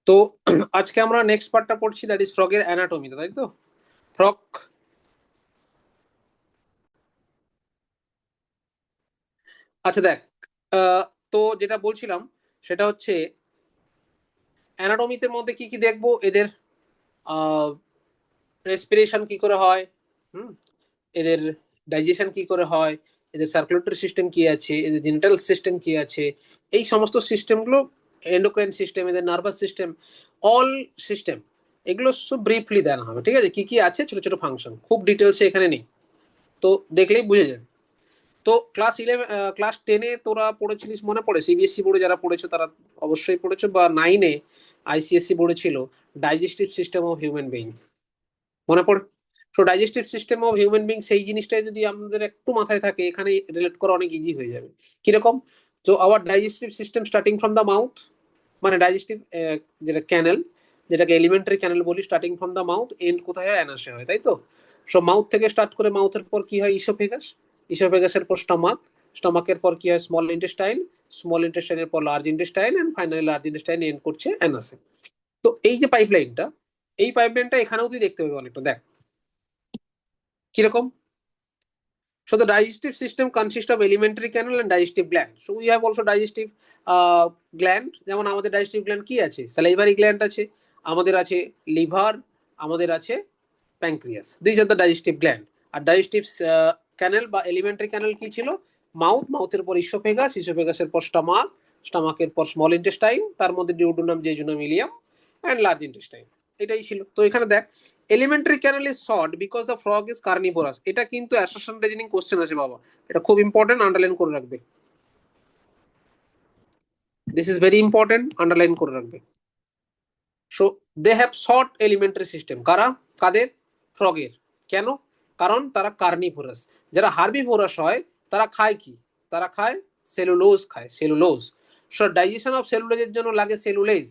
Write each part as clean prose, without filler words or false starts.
তো আজকে আমরা নেক্সট পার্টটা পড়ছি, দ্যাট ইজ ফ্রগের অ্যানাটমি, তাই তো? ফ্রগ, আচ্ছা দেখ, তো যেটা বলছিলাম সেটা হচ্ছে অ্যানাটমিতে মধ্যে কি কি দেখবো, এদের রেসপিরেশন কি করে হয়, হুম, এদের ডাইজেশন কি করে হয়, এদের সার্কুলেটরি সিস্টেম কি আছে, এদের জেনিটাল সিস্টেম কি আছে, এই সমস্ত সিস্টেমগুলো, এন্ডোক্রাইন সিস্টেম, এদের নার্ভাস সিস্টেম, অল সিস্টেম, এগুলো সব ব্রিফলি দেওয়া হবে, ঠিক আছে? কি কি আছে, ছোট ছোট ফাংশন, খুব ডিটেলসে এখানে নেই, তো দেখলেই বুঝে যাবে। তো ক্লাস 10-এ তোরা পড়েছিলিস মনে পড়ে? সিবিএসসি বোর্ডে যারা পড়েছো তারা অবশ্যই পড়েছো, বা 9-এ আইসিএসসি বোর্ডে ছিল digestive system of human being, মনে পড়ে? তো digestive system of human being, সেই জিনিসটাই যদি আমাদের একটু মাথায় থাকে, এখানে রিলেট করা অনেক ইজি হয়ে যাবে। কিরকম? তো our digestive system starting from the mouth, মানে ডাইজেস্টিভ যেটা ক্যানেল, যেটাকে এলিমেন্টারি ক্যানেল বলি, starting from the mouth, end কোথায় হয়? অ্যানাসে হয়, তাই তো? সো মাউথ থেকে স্টার্ট করে, মাউথের পর কি হয়? ইসোফেগাস, ইসোফেগাসের পর স্টমাক, স্টমাকের পর কি হয়? স্মল ইন্টেস্টাইন, স্মল ইন্টেস্টাইনের পর large intestine, and finally large intestine end করছে অ্যানাসে। তো এই যে পাইপলাইনটা, এই পাইপলাইনটা এখানেও তুই দেখতে পাবি অনেকটা, দেখ কিরকম। So the digestive system consists of alimentary canal and digestive gland. So we have also digestive gland. যেমন আমাদের digestive gland কি আছে? salivary gland আছে, আমাদের আছে লিভার, আমাদের আছে pancreas. These are the digestive gland. আর digestive canal বা alimentary canal কি ছিল? মাউথ, মাউথের পর ইসোফেগাস, ইসোফেগাসের পর স্টমাক, স্টমাকের পর স্মল ইন্টেস্টাইন, তার মধ্যে duodenum, jejunum, ileum and large intestine. এটাই ছিল। তো এখানে দেখ, elementary canal is short because the frog is carnivorous. এটা কিন্তু অ্যাসারশন রিজনিং কোশ্চেন আছে বাবা, এটা খুব ইম্পর্টেন্ট, আন্ডারলাইন করে রাখবে। This is very important, underline করে রাখবে। So they have short elementary system, কারা? কাদের? ফ্রগের। কেন? কারণ তারা কার্নিভোরাস। যারা হার্বিভোরাস হয় তারা খায় কি? তারা খায় সেলুলোজ, খায় সেলুলোজ। সো ডাইজেশন অফ সেলুলোজের জন্য লাগে সেলুলেজ।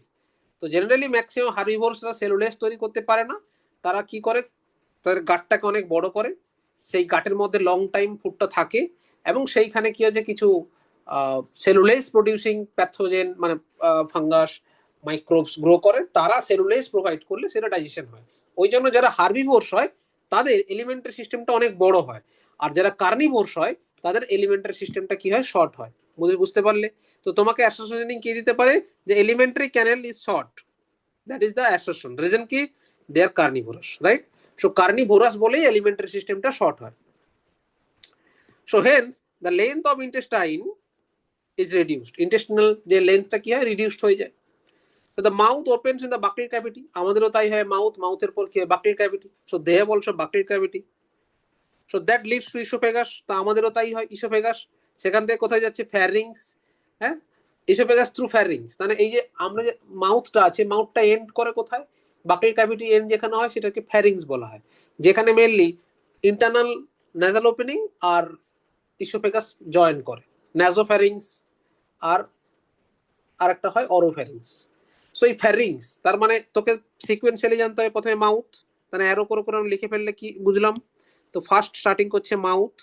তো জেনারেলি ম্যাক্সিমাম হার্বিভোরাসরা সেলুলেজ তৈরি করতে পারে না। তারা কি করে? তাদের গাটটাকে অনেক বড় করে, সেই গাটের মধ্যে লং টাইম ফুডটা থাকে, এবং সেইখানে কি হচ্ছে, কিছু সেলুলেজ প্রডিউসিং প্যাথোজেন, মানে ফাঙ্গাস, মাইক্রোবস গ্রো করে, তারা সেলুলেজ প্রোভাইড করলে সেটা ডাইজেশন হয়। ওই জন্য যারা হার্বিভোরস হয় তাদের এলিমেন্টারি সিস্টেমটা অনেক বড় হয়, আর যারা কার্নিভোরস হয় তাদের এলিমেন্টারি সিস্টেমটা কি হয়? শর্ট হয়। বুঝতে পারলে? তো তোমাকে অ্যাসোসিয়েশন কি দিতে পারে? যে elementary canal is short, that is the association. Reason কি? They are carnivorous, right? So carnivorous বলেই এলিমেন্টারি সিস্টেমটা শর্ট হয়। So hence the length of intestine is reduced. Intestinal যে লেন্থটা কি হয়? রিডিউসড হয়ে যায়। So the mouth opens in the buccal cavity. আমাদেরও তাই হয়, মাউথ, মাউথের পর কি হয়? buccal cavity. So they have also buccal cavity. So that leads to esophagus. তা আমাদেরও তাই হয়, esophagus। সেখান থেকে কোথায় যাচ্ছে? ফ্যারিংস। হ্যাঁ, esophagus through pharynx। মানে এই যে আমরা যে মাউথটা আছে, মাউথটা এন্ড করে কোথায়? বাকেল ক্যাভিটি এন্ড যেখানে হয় সেটাকে ফ্যারিংস বলা হয়, যেখানে মেনলি ইন্টারনাল ন্যাজাল ওপেনিং আর ইসোফেগাস জয়েন করে, ন্যাজোফ্যারিংস আর আরেকটা হয় অরোফ্যারিংস। সো এই ফ্যারিংস, তার মানে তোকে সিকুয়েন্সিয়ালি জানতে হবে, প্রথমে মাউথ, মানে অ্যারো করে করে আমি লিখে ফেললে কি বুঝলাম? তো ফার্স্ট স্টার্টিং করছে মাউথ,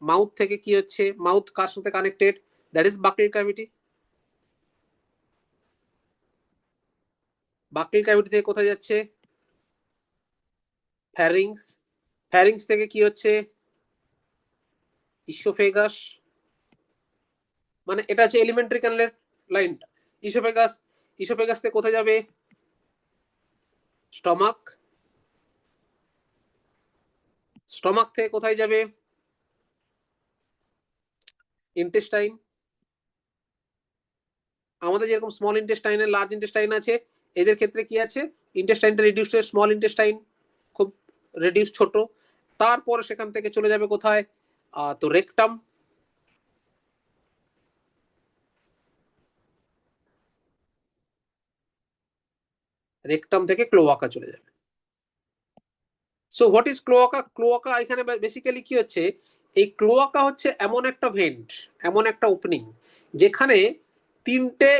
মাউথ থেকে কি হচ্ছে? মাউথ কার সাথে connected? That is buccal cavity. Buccal cavity থেকে কোথায় যাচ্ছে? ফ্যারিংস। ফ্যারিংস থেকে কি হচ্ছে? ইসোফেগাস। মানে এটা হচ্ছে এলিমেন্টারি ক্যানেলের লাইনটা। ইসোফেগাস, ইসোফেগাস থেকে কোথায় যাবে? স্টমাক। স্টমাক থেকে কোথায় যাবে? ইন্টেস্টাইন। আমাদের যেরকম স্মল ইন্টেস্টাইন আর লার্জ ইন্টেস্টাইন আছে, এদের ক্ষেত্রে কি আছে? ইন্টেস্টাইনটা রিডিউস হয়ে স্মল ইন্টেস্টাইন, খুব রিডিউস, ছোট। তারপর সেখান থেকে চলে যাবে কোথায়? তো রেকটাম। রেকটাম থেকে ক্লোয়াকা চলে যাবে। So what is cloaca? Cloaca এখানে বেসিক্যালি কি হচ্ছে? এই ক্লোয়াকা হচ্ছে এমন একটা ভেন্ট, এমন একটা ওপেনিং, যেখানে তিনটে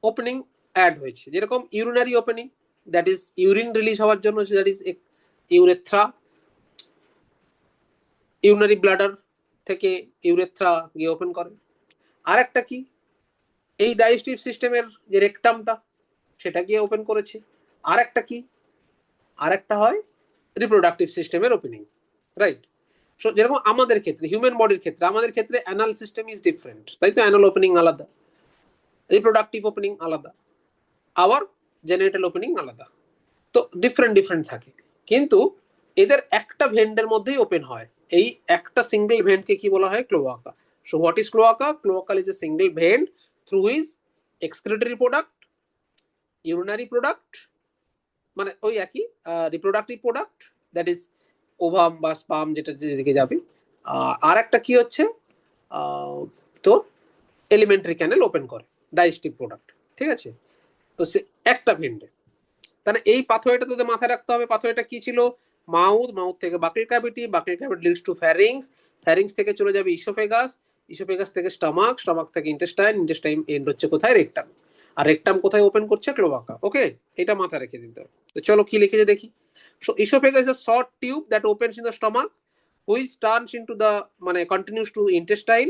ওপেনিং অ্যাড হয়েছে। যেরকম urinary opening, that is urine release হওয়ার জন্য, that is urethra, urinary bladder থেকে ইউরেথ্রা গিয়ে ওপেন করে। আর একটা কি? এই ডাইজেস্টিভ সিস্টেমের যে রেকটামটা সেটা গিয়ে ওপেন করেছে। আর একটা কি, আর একটা হয় রিপ্রোডাক্টিভ সিস্টেমের ওপেনিং, রাইট? সো যেরকম আমাদের ক্ষেত্রে, হিউম্যান বডির ক্ষেত্রে, আমাদের ক্ষেত্রে অ্যানাল সিস্টেম ইজ ডিফারেন্ট, তাই তো? অ্যানাল ওপেনিং আলাদা, রিপ্রোডাক্টিভ ওপেনিং আলাদা, আবার জেনিটাল ওপেনিং আলাদা। তো ডিফারেন্ট ডিফারেন্ট থাকে, কিন্তু এদের একটা ভেন্টের মধ্যেই ওপেন হয়। এই একটা সিঙ্গেল ভেন্টকে কি বলা হয়? Cloaca. So what is cloaca? Cloacal is a single vent through which excretory product, urinary product, মানে ওই একই reproductive product, that is ovum বা স্পাম, যেটা যেদিকে যাবে। আর একটা কি হচ্ছে, তো এলিমেন্টারি ক্যানেল ওপেন করে ডাইজেস্টিভ প্রোডাক্ট, ঠিক আছে? তো সে একটা ভেন্টে, তাহলে এই পাথওয়েটা তোদের মাথায় রাখতে হবে। পাথওয়েটা কি ছিল? মাউথ, মাউথ থেকে buccal cavity, buccal cavity leads to pharynx, pharynx থেকে চলে যাবে ইসোফেগাস, ইসোফেগাস থেকে স্টমাক, স্টমাক থেকে ইন্টেস্টাইন, ইন্টেস্টাইন এন্ড হচ্ছে কোথায়? রেকটাম। আর রেকটাম কোথায় ওপেন করছে? ক্লোয়াকা। ওকে, এটা মাথায় রেখে দিতে হবে। তো চলো কি লিখেছে দেখি। So oesophagus is a short tube that opens in the stomach, which turns into the, মানে continues to intestine,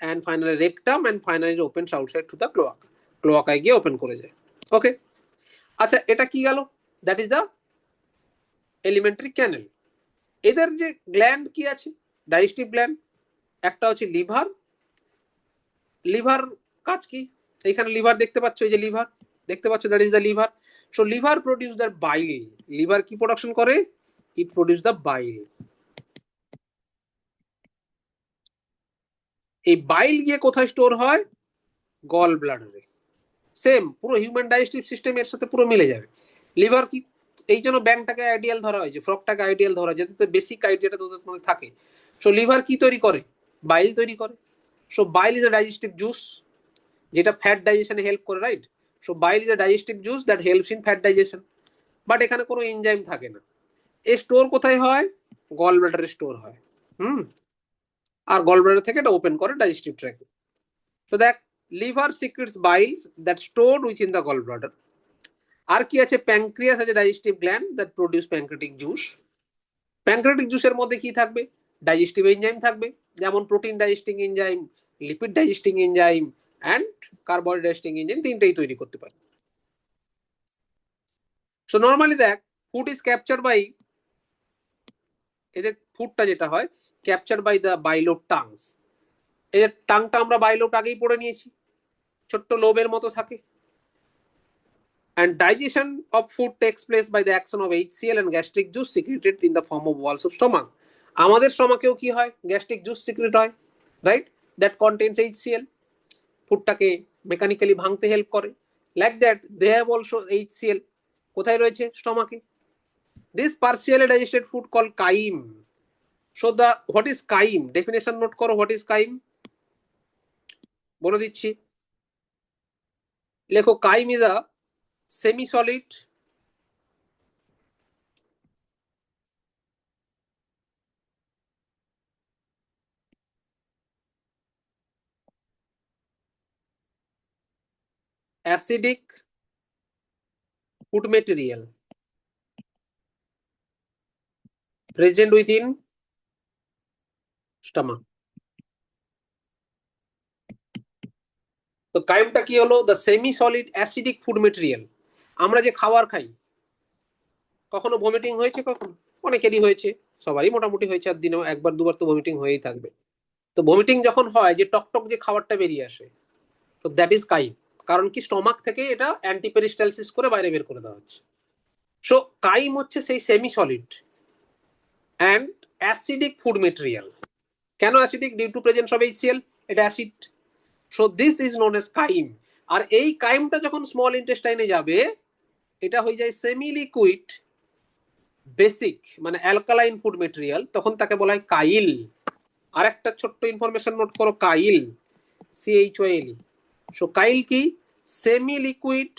and finally rectum, and finally opens outside to the cloaca, ক্লোয়াকায় গিয়ে ওপেন করে যায়। ওকে, আচ্ছা এটা কি গেল? দ্যাট ইজ দ্য এলিমেন্টারি ক্যানেল। এদের যে গ্ল্যান্ড কি আছে, ডাইজেস্টিভ গ্ল্যান্ড, একটা হচ্ছে লিভার। লিভার কাজ কি? এইখানে লিভার দেখতে পাচ্ছ, এই যে লিভার দেখতে পাচ্ছ, that is the liver. So liver produce the bile. Liver কি প্রোডাকশন করে? ইট প্রডিউস দ্য বাইল। এই বাইল গিয়ে কোথায় স্টোর হয়? গল ব্লাডারে। সেম পুরো হিউম্যান ডাইজেস্টিভ সিস্টেম এর সাথে পুরো মিলে যাবে। লিভার কি, এই জন্য ব্যাংকটাকে আইডিয়াল ধরা হয়েছে, ফ্রকটাকে আইডিয়াল ধরা, যাতে তো বেসিক আইডিয়াটা তোদের মধ্যে থাকে। সো লিভার কি তৈরি করে? বাইল তৈরি করে। So bile is a digestive juice, যেটা ফ্যাট ডাইজেশনে হেল্প করে, right? So bile is a digestive juice that helps in fat digestion. But এখানে কোনো এনজাইম থাকে না। এ স্টোর কোথায় হয়? গল ব্লাডারে স্টোর হয়। হুম, আর গল ব্লাডার থেকে এটা ওপেন করে ডাইজেস্টিভ ট্র্যাক। তো দেখ, liver secretes biles that stored within the gall bladder. আর কি আছে? প্যানক্রিয়াস আছে digestive gland that produce pancreatic juice. Pancreatic জুসের মধ্যে কি থাকবে? ডাইজেস্টিভ এনজাইম থাকবে, যেমন protein digesting enzyme, lipid digesting enzyme and carbohydrate digesting enzyme, তিনটেই তৈরি করতে পারে। সো নর্মালি দেখ, ফুড ইজ ক্যাপচার বাই, এদের ফুডটা যেটা হয় capture by the bilobed tongues. এদের টাংটা আমরা বাইলোব আগেই পড়ে নিয়েছি, ছোট্ট লোবের মতো থাকে। And digestion of food takes place by the action of HCl and gastric juice secreted in the form of walls of stomach. আমাদের স্টমাকেও কি হয়? গ্যাস্ট্রিক জুস সিক্রেট হয়, রাইট? দ্যাট কন্টেন্স HCl, ফুডটাকে মেকানিক্যালি ভাঙতে হেল্প করে। Like that they have also HCl কোথায় রয়েছে? স্টমাকে। This partially digested food call chyme. So the what is chyme? Definition note করো, হোয়াট ইজ কাইম বলে দিচ্ছি, লেখো। Chyme is a semi solid acidic food material present within stomach. তো কাইমটা কি হলো? The semi solid acidic food material. আমরা যে খাবার খাই, কখনো ভমিটিং হয়েছে? কখনো অনেকেরই হয়েছে, সবারই মোটামুটি হয়েছে, আর দিনেও একবার দুবার তো ভমিটিং হয়েই থাকবে। তো ভমিটিং যখন হয়, যে টকটক যে খাবারটা বেরিয়ে আসে, তো দ্যাট ইজ কাইম। কারণ কি? স্টমাক থেকে এটা অ্যান্টিপেরিস্টালসিস করে বাইরে বের করে দেওয়া হচ্ছে। সো কাইম হচ্ছে সেই semi solid and acidic food material. কেন acidic? Due to presence of HCl, এটা acid. So this is known as chyme. আর এই কাইমটা যখন স্মল ইন্টেস্টাইনে যাবে, এটা হয়ে যায় সেমি লিকুইড বেসিক, মানে অ্যালকালাইন ফুড মেটেরিয়াল, তখন তাকে বলা হয় কাইল। আর একটা ছোট্ট ইনফরমেশন নোট করো, কাইল, CHOL। সো কাইল কি? Semi liquid.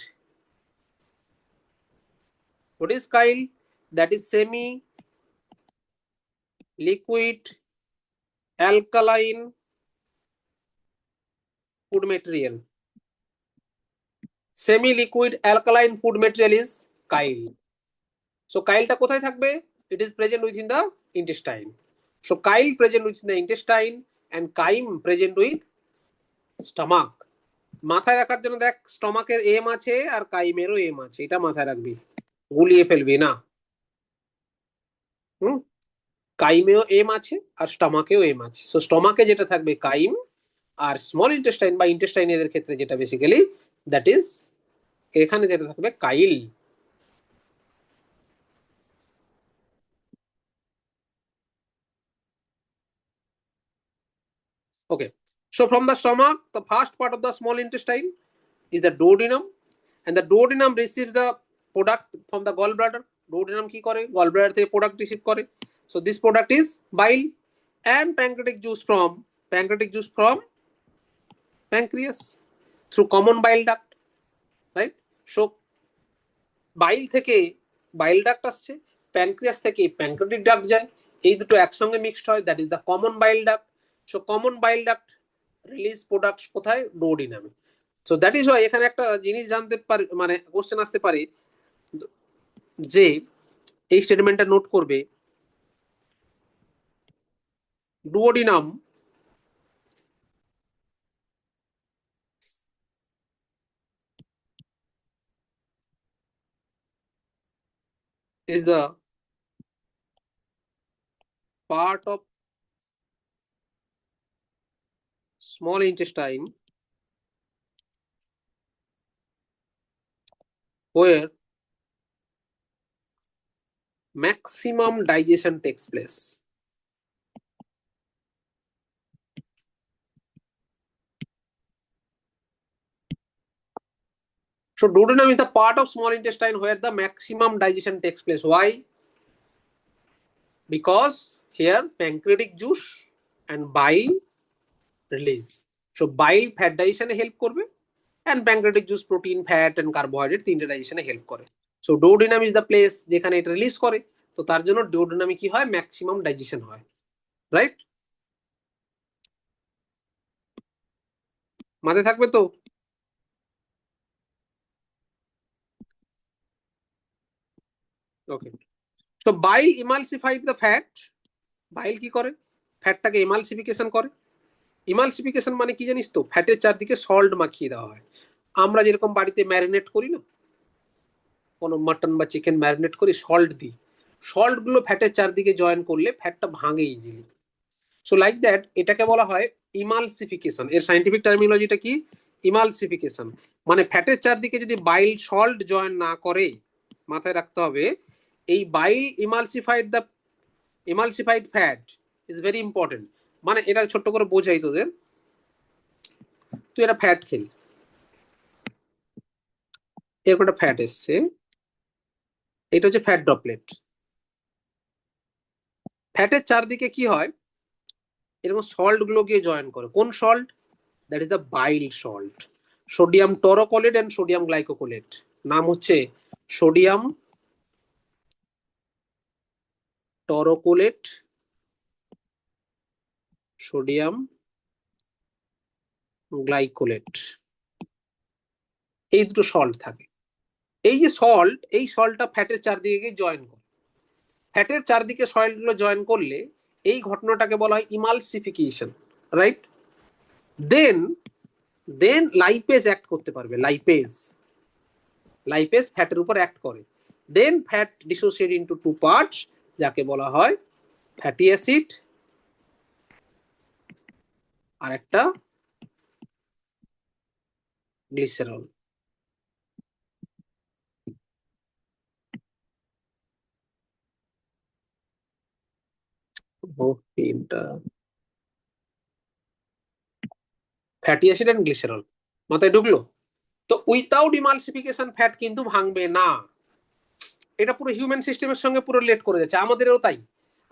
What is chyle? That is semi liquid alkaline food material. Semi liquid alkaline food material is chyle. So কাইলটা কোথায় থাকবে? It is present within the intestine. So chyle present within the intestine and chyme present with stomach. মাথায় রাখার জন্য দেখ, স্টমাকের M আছে আর কাইমেরও M আছে, এটা মাথায় রাখবি, গুলিয়ে ফেলবি না। হুম, কাইমেও এম আছে আর স্টমাকেও এম আছে। সো স্টমাকে যেটা থাকবে কাইম, আর স্মল ইন্টেস্টাইন বা ইন্টেস্টাইন এদের ক্ষেত্রে যেটা বেসিক্যালি দ্যাট ইজ, এখানে যেটা থাকবে কাইল। Okay, so from the stomach, the first part of the small intestine is the duodenum, and the duodenum receives the product from the gallbladder. Duodenum কি করে, gallbladder থেকে product receive করে। So this product is bile and pancreatic juice from pancreas through common bile duct, right? So বাইল থেকে বাইল duct আসছে, pancreas থেকে pancreatic duct যায়, এই দুটো একসঙ্গে মিক্সড হয়, that is the common bile duct. So common bile duct release products কোথায়, ডুওডিনামে। So that is Y এখানে একটা জিনিস জানতে পারি, মানে কোশ্চেন আসতে পারে যে এই স্টেটমেন্টটা নোট করবে, ডুওডিনাম is the part of small intestine where maximum digestion takes place. So duodenum is the part of small intestine where the maximum digestion takes place. Why? Because here pancreatic juice and bile release. So bile fat digestion help করবে, and pancreatic juice protein, fat and carbohydrate তিনটে digestion help করে। So duodenum is the place যেখানে এটা release করে, তো তার জন্য duodenum কি হয়, ম্যাক্সিমাম ডাইজেশন হয়, রাইট? মাথায় থাকবে তো? ওকে, তো বাইল ইমালসিফাইড দ্য ফ্যাট। বাইল কি করে, ফ্যাটটাকে ইমালসিফিকেশন করে। ইমালসিফিকেশন মানে কি জানিস তো, ফ্যাটের চারদিকে সল্ট মাখিয়ে দেওয়া হয়। আমরা যেরকম বাড়িতে ম্যারিনেট করি না, কোনো মাটন বা চিকেন ম্যারিনেট করি, সল্ট দিই, সল্ট গুলো ফ্যাটের চারদিকে জয়েন করলে ফ্যাটটা ভাঙে ইজিলি। সো লাইক দ্যাট এটাকে বলা হয় ইমালসিফিকেশন। এর সাইন্টিফিক টার্মিনোলজিটা কি, ইমালসিফিকেশন। মানে ফ্যাটের চারদিকে যদি বাইল সল্ট জয়েন না করে, মাথায় রাখতে হবে এই বাইল emulsified fat is very important. মানে এটা ছোট্ট করে বোঝাই তোদের, তুই এটা ফ্যাট খেলি, এরকম একটা ফ্যাট এসছে, এটা হচ্ছে ফ্যাট ড্রপলেট। ফ্যাটের চারদিকে কি হয়, এরকম সল্ট গুলো গিয়ে জয়েন করে। কোন salt, that is the bile salt. Sodium taurocholate and sodium glycocholate, নাম হচ্ছে সোডিয়াম টরোকোলেট, সোডিয়াম গ্লাইকোলেট, এই দুটো সল্ট থাকে। এই যে সল্ট, এই সল্টটা ফ্যাটের চারদিকে জয়েন করে। ফ্যাটের চারদিকে সল্ট গুলো জয়েন করলে এই ঘটনাটাকে বলা হয় emulsification, right? Then then lipase act করতে পারবে, লাইপেজ ফ্যাটের উপর অ্যাক্ট করে। Then fat dissociate into two parts, যাকে বলা হয় ফ্যাটি অ্যাসিড আর একটা গ্লিসারল। তিনটা ফ্যাটি অ্যাসিড এন্ড গ্লিসারল, মাথায় ঢুকলো? তো উইথাউট ইমালসিফিকেশন ফ্যাট কিন্তু ভাঙবে না। এটা পুরো হিউম্যান সিস্টেমের সঙ্গে পুরো রিলেট করে যাচ্ছে, আমাদেরও তাই।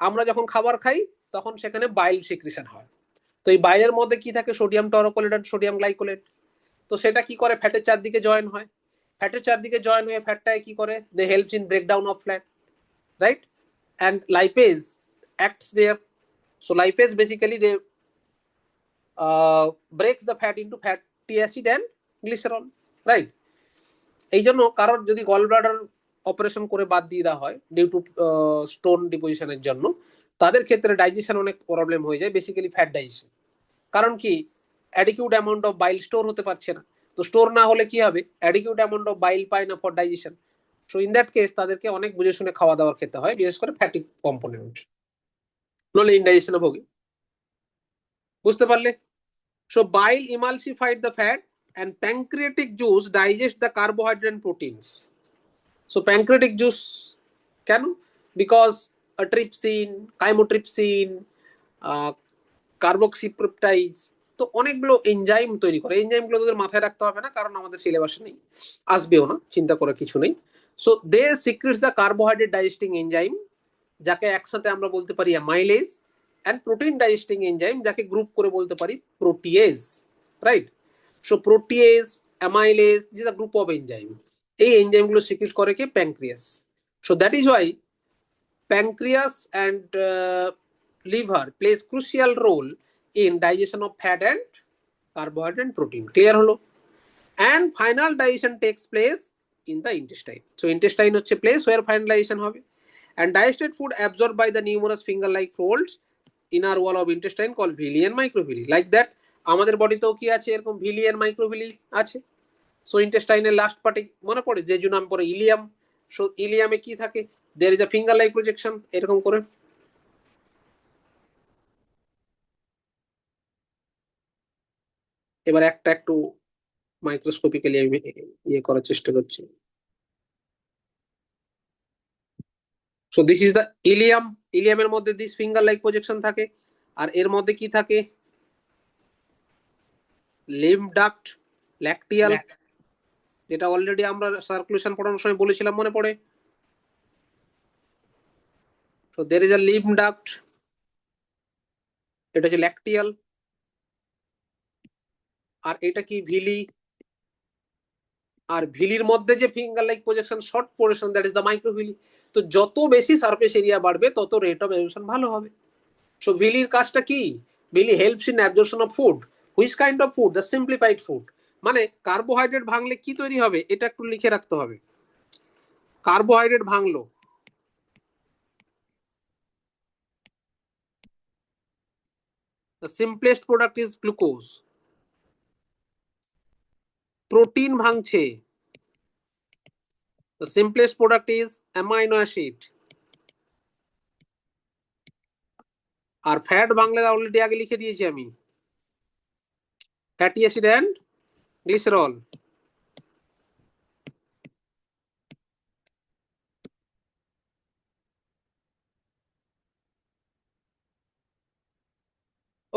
আমরা যখন খাবার খাই তখন সেখানে বাইল সিক্রেশন হয়, তো এই বাইলের মধ্যে কি থাকে, সোডিয়াম টরোকোলেট আর সোডিয়াম গ্লাইকোলেট। তো সেটা কি করে, ফ্যাটের চারদিকে জয়েন হয়, ফ্যাটের চারদিকে জয়েন হয়ে ফ্যাটটাকে কি করে, they helps in breakdown of fat, right? And lipase acts there. So lipase basically they breaks the fat into fatty acid and glycerol, right? এই জন্য কারোর যদি গল ব্লাডার অপারেশন করে বাদ দিয়ে দেওয়া হয় ডিউ টু স্টোন ডিপোজিশনের জন্য, তাদের ক্ষেত্রে ডাইজেশন অনেক প্রবলেম হয়ে যায়, বেসিক্যালি ফ্যাট ডাইজেশন। কারণ কি, অ্যাডিকিউট অ্যামাউন্ট অফ বাইল স্টোর হতে পারছে না। তো স্টোর না হলে কি হবে, অ্যাডিকুয়েট অ্যামাউন্ট অফ বাইল পায় না for digestion. So in that case তাদেরকে অনেক বুঝে শুনে খাওয়া দাওয়ার খেতে হয়, বিশেষ করে ফ্যাটি কম্পোনেন্ট, নলে ইনডাইজেশনে ভোগে। বুঝতে পারলে? So bile emulsified the fat and pancreatic juice digest the carbohydrate and proteins. So pancreatic juice কেন? Because a trypsin, chymotrypsin, কার্বক্সিপেপটাইজ, তো অনেকগুলো এনজাইম তৈরি করে। এনজাইমগুলো তোদের মাথায় রাখতে হবে না, কারণ আমাদের সিলেবাসে নেই, আসবেও না, চিন্তা করার কিছু নেই। So they secretes the carbohydrate digesting enzyme, যাকে একসাথে আমরা বলতে পারি amylase, and protein digesting enzyme, যাকে গ্রুপ করে বলতে পারি protease, right? So protease, amylase, this is a group of enzyme. এই এনজাইমগুলো সিক্রেট করে কে? Pancreas. So that is why pancreas and liver plays crucial role in digestion of fat and carbohydrate and protein. Clear holo? And final digestion takes place in the intestine. So intestine হচ্ছে place where final digestion হবে, and digested food absorbed by the numerous finger like folds inner wall of intestine called villi and microvilli. Like that আমাদের বডিতেও কি আছে, এরকম villi and microvilli আছে। So ইন্টেস্টাইনের last পার্টে মনে পড়ে যে নাম পড়ে ইলিয়াম। সো ইলিয়ামে কি থাকে? There is a finger like projection, এরকম করে। এবার একটা একটু মাইক্রোস্কোপিক্যালি আমি ইয়ে করার চেষ্টা করছি। So this is the ileum. ইলিয়ামের মধ্যে দিস ফিঙ্গার লাইক প্রজেকশন থাকে, আর এর মধ্যে কি থাকে? লিম্ফ ডাক্ট, ল্যাকটিয়াল, যেটা অলরেডি আমরা সার্কুলেশন পড়ানোর সময় বলেছিলাম, মনে পড়ে? So there is a lymph duct, এটা হচ্ছে ল্যাকটিয়াল, আর এটা কি? ভিলি। আর ভিলির মধ্যে যে finger like projection short portion, that is the microvilli. তো যত বেশি সারফেস এরিয়া বাড়বে তত রেট অফ অ্যাবজর্পশন ভালো হবে। সো ভিলির কাজটা কি? Villi helps in absorption of food. Which kind of food? The simplified food. মানে কার্বোহাইড্রেট ভাঙলে কি তৈরি হবে, এটা একটু লিখে রাখতে হবে। কার্বোহাইড্রেট ভাঙলো, the simplest product is glucose. Protein ভাঙছে, the simplest product is amino acid. আর ফ্যাট ভাঙলে অলরেডি আগে লিখে দিয়েছি আমি, fatty acid and glycerol.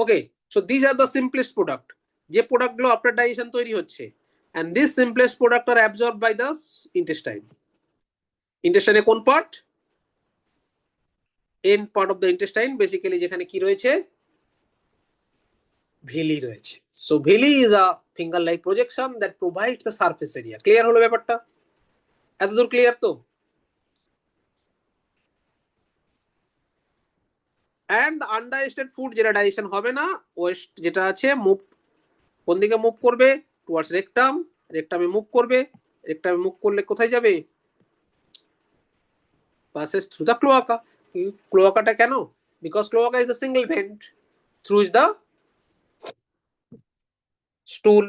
Okay, so this are the simplest product, যে প্রোডাক্টগুলো আফটার ডাইজেশন তৈরি হচ্ছে, and this simplest product are absorbed by the intestine. ইন্টেস্টাইনে কোন part? End part of the intestine, basically যেখানে কি রয়েছে? ভিলি রয়েছে। So villi is a finger like projection that provides the surface area. Clear হলো ব্যাপারটা? এতদূর ক্লিয়ার তো? অ্যান্ড দ্য আনডাইজেস্টেড ফুড, যেটা ডাইজেশন হবে না, ওয়েস্ট যেটা আছে, মুভ কোন দিকে মুভ করবে? Towards rectum. রেকটামে মুভ করবে, রেকটামে মুভ করলে কোথায় যাবে? passes through the cloaca. ক্লোয়াকাটা কেন? Because cloaca is the single vent through is the stool,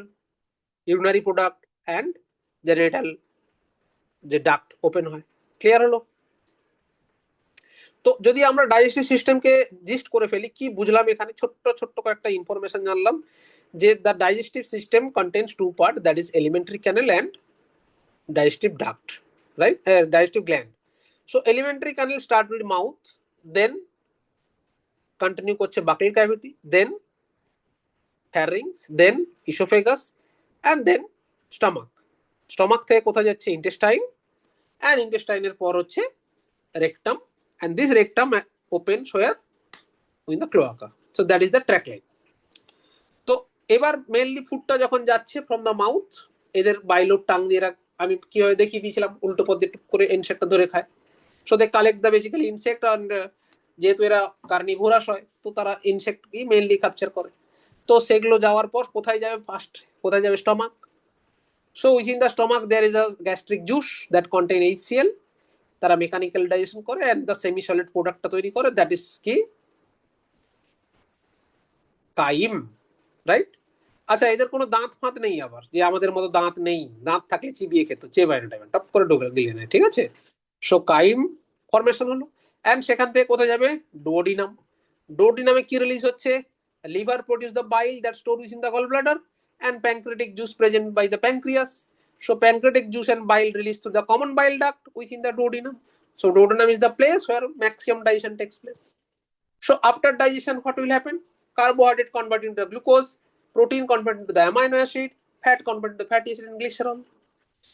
urinary product and genital যে ডাক্ট ওপেন হয়। ক্লিয়ার হলো? তো যদি আমরা ডাইজেস্টিভ সিস্টেমকে জিস্ট করে ফেলি, কি বুঝলাম এখানে? ছোট্ট ছোট্ট কয়েকটা ইনফরমেশন জানলাম যে the digestive system contains two part, that is elementary canal and digestive duct, right? Digestive gland. So elementary canal start with mouth, then continue করছে buccal cavity, then pharynx, then esophagus, and then stomach. Stomach থেকে কোথায় যাচ্ছে? intestine, and intestine এর পর হচ্ছে rectum, and this rectum opens where? in the cloaca. So that is the tract line. তো এবার mainly ফুডটা যখন যাচ্ছে ফ্রম দ্য মাউথ, এদের বাইলোড টাং দিয়ে আমি কিভাবে দেখিয়ে দিয়েছিলাম, উল্টো পথে টুক করে ইনসেক্টটা ধরে খায়। So they collect the basically insect, and যেহেতু এরা কার্নিভোরাস হয়, তো তারা ইনসেক্টই মেইনলি ক্যাপচার করে। তো সেগুলো যাওয়ার পর কোথায় যাবে? ফার্স্ট কোথায় যাবে? Stomach. So within the stomach there is a gastric juice that contain HCl। তারা মেকানিক্যাল ডাইজেশন করে অ্যান্ড দ্য সেমি সলিড প্রোডাক্টটা তৈরি করে, দ্যাট ইজ কি? Chyme, right? আচ্ছা, এদের কোনো দাঁত ফাঁত নেই, আবার যে আমাদের মতো দাঁত নেই, দাঁত থাকলে চিবিয়ে খেত, চেবায় না টাইম টপ করে ঢোকে গিলে নেয়, ঠিক আছে। সো কাইম ফরমেশন হলো, অ্যান্ড সেখান থেকে কোথায় যাবে, ডুওডিনাম। ডুওডিনামে কি রিলিজ হচ্ছে, liver produce the bile that store in the gall bladder and pancreatic juice present by the pancreas. So pancreatic juice and bile released through the common bile duct within the duodenum. So duodenum is the place where maximum digestion takes place. So after digestion, what will happen? Carbohydrate converted into the glucose, protein converted into the amino acid, fat converted into the fatty acid and glycerol.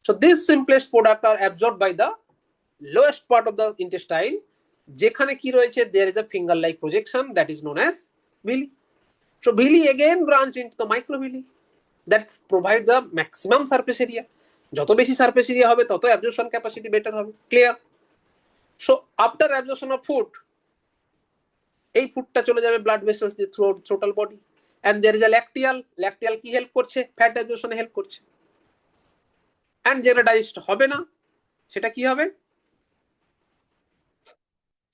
So these simplest products are absorbed by the lowest part of the intestine. যেখানে কি রয়েছে, there is a finger like projection that is known as villi. So villi again branch into the microvilli that provide the maximum surface area. যত বেশি surface area হবে তত absorption capacity better হবে, clear. So after absorption of food, এই ফুডটা চলে যাবে blood vessels দিয়ে through total body, and there is a lacteal. Lacteal কি হেল্প করছে, ফ্যাট অ্যাবজর্পশনে হেল্প করছে। এন্ড যেটা ডাইজেস্ট হবে না সেটা কি হবে,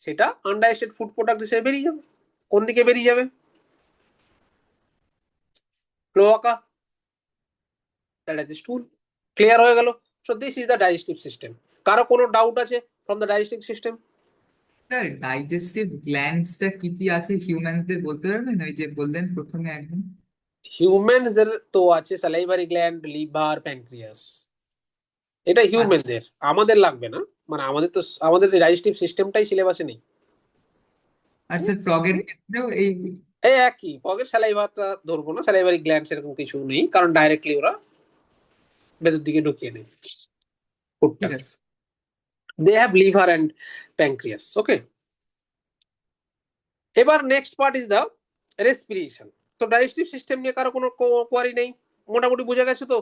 সেটা আনডাইজেস্টেড ফুড প্রোডাক্ট হিসেবে বেরিয়ে যাবে। কোন দিকে বেরিয়ে যাবে, cloaca, that is stool. Clear হয়ে গেল। So this is the digestive system. কারো কোনো ডাউট আছে from the digestive system? Digestive গ্ল্যান্ডসটা কি কি আছে হিউম্যানসদের বলতে পারবেন, ওই যে বললেন প্রথমে একদম? হিউম্যানসদের তো আছে স্যালাইভারি গ্ল্যান্ড, লিভার, প্যানক্রিয়াস, এটা আচ্ছা, হিউম্যানদের, আমাদের লাগবে না। মানে আমাদের তো, আমাদের ডাইজেস্টিভ সিস্টেমটাই সিলেবাসে নেই। আর স্যার ফ্রগের ক্ষেত্রেও এই? এই একই, পকেট স্যালাইভাটা ধরবো না, স্যালাইভারি গ্ল্যান্ড সেরকম কিছু নেই, কারণ ডাইরেক্টলি ওরা ভেতর দিকে ঢুকিয়ে নেয় ফুডটা। ঠিক আছে। They have liver and pancreas, okay. এবার next part is the respiration. তো ডাইজেস্টিভ সিস্টেম নিয়ে কারো কোনো কোয়ারি নেই, মোটামুটি বুঝে গেছে তো।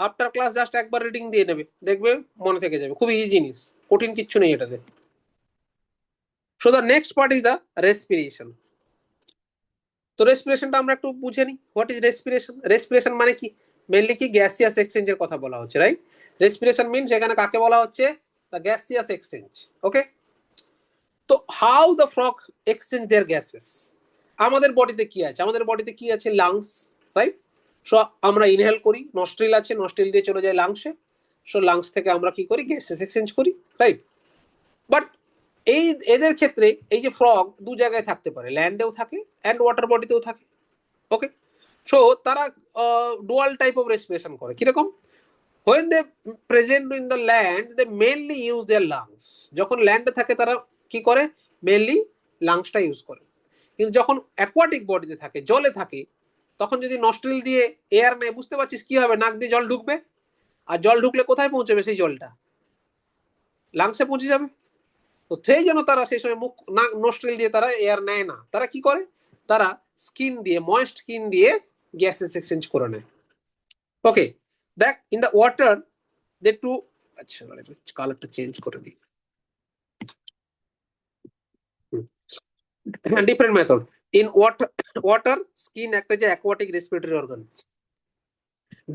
আফটার ক্লাস জাস্ট একবার রিডিং দিয়ে নেবে, দেখবে মনে থেকে যাবে, খুবই ইজি জিনিস, কঠিন কিচ্ছু নেই এটাতে। So the next part is the respiration. তো রেসপিরেশনটা আমরা একটু বুঝে নিই, হোয়াট ইজ রেসপিরেশন। রেসপিরেশন মানে কি, মেনলি কি গ্যাসিয়াস এক্সচেঞ্জের কথা বলা হচ্ছে, রাইট। রেসপিরেশন মিনস এখানে কাকে বলা হচ্ছে, দ্য গ্যাসিয়াস এক্সচেঞ্জ, ওকে। তো how the frog exchange their gases. আমাদের বডিতে কি আছে, আমাদের বডিতে কি আছে, লাংস, রাইট। সো আমরা ইনহেল করি, নস্ট্রিল আছে, নস্ট্রিল দিয়ে চলে যায় লাংসে। সো লাংস থেকে আমরা কি করি, গ্যাসেস এক্সচেঞ্জ করি, রাইট। বাট এই এদের ক্ষেত্রে এই যে ফ্রগ দু জায়গায় থাকতে পারে, ল্যান্ডেও থাকে অ্যান্ড ওয়াটার বডিতেও থাকে, ওকে। সো তারা ডুয়াল টাইপ অফ রেসপিরেশন করে, কিরকম, when they present in the land they mainly use their lungs. যখন ল্যান্ডে থাকে তারা কি করে, মেনলি লাংসটা ইউজ করে। কিন্তু যখন অ্যাকোয়াটিক বডিতে থাকে, জলে থাকে, তখন যদি নস্ট্রিল দিয়ে এয়ার নেয়, বুঝতে পারছিস কি হবে, নাক দিয়ে জল ঢুকবে, আর জল ঢুকলে কোথায় পৌঁছবে, সেই জলটা লাংসে পৌঁছে যাবে। তো সেই জন্য তারা সেই সময় মুখ নাক নস্ট্রিল দিয়ে তারা এয়ার নেয় না, তারা কি করে, তারা স্কিন দিয়ে, ময়েস্ট স্কিন দিয়ে গ্যাসেস এক্সচেঞ্জ করে নেয়, ওকে। দেখ in the water they too, আচ্ছা কালারটা চেঞ্জ করে দিই, different method. In water skin একটা যে aquatic respiratory organ,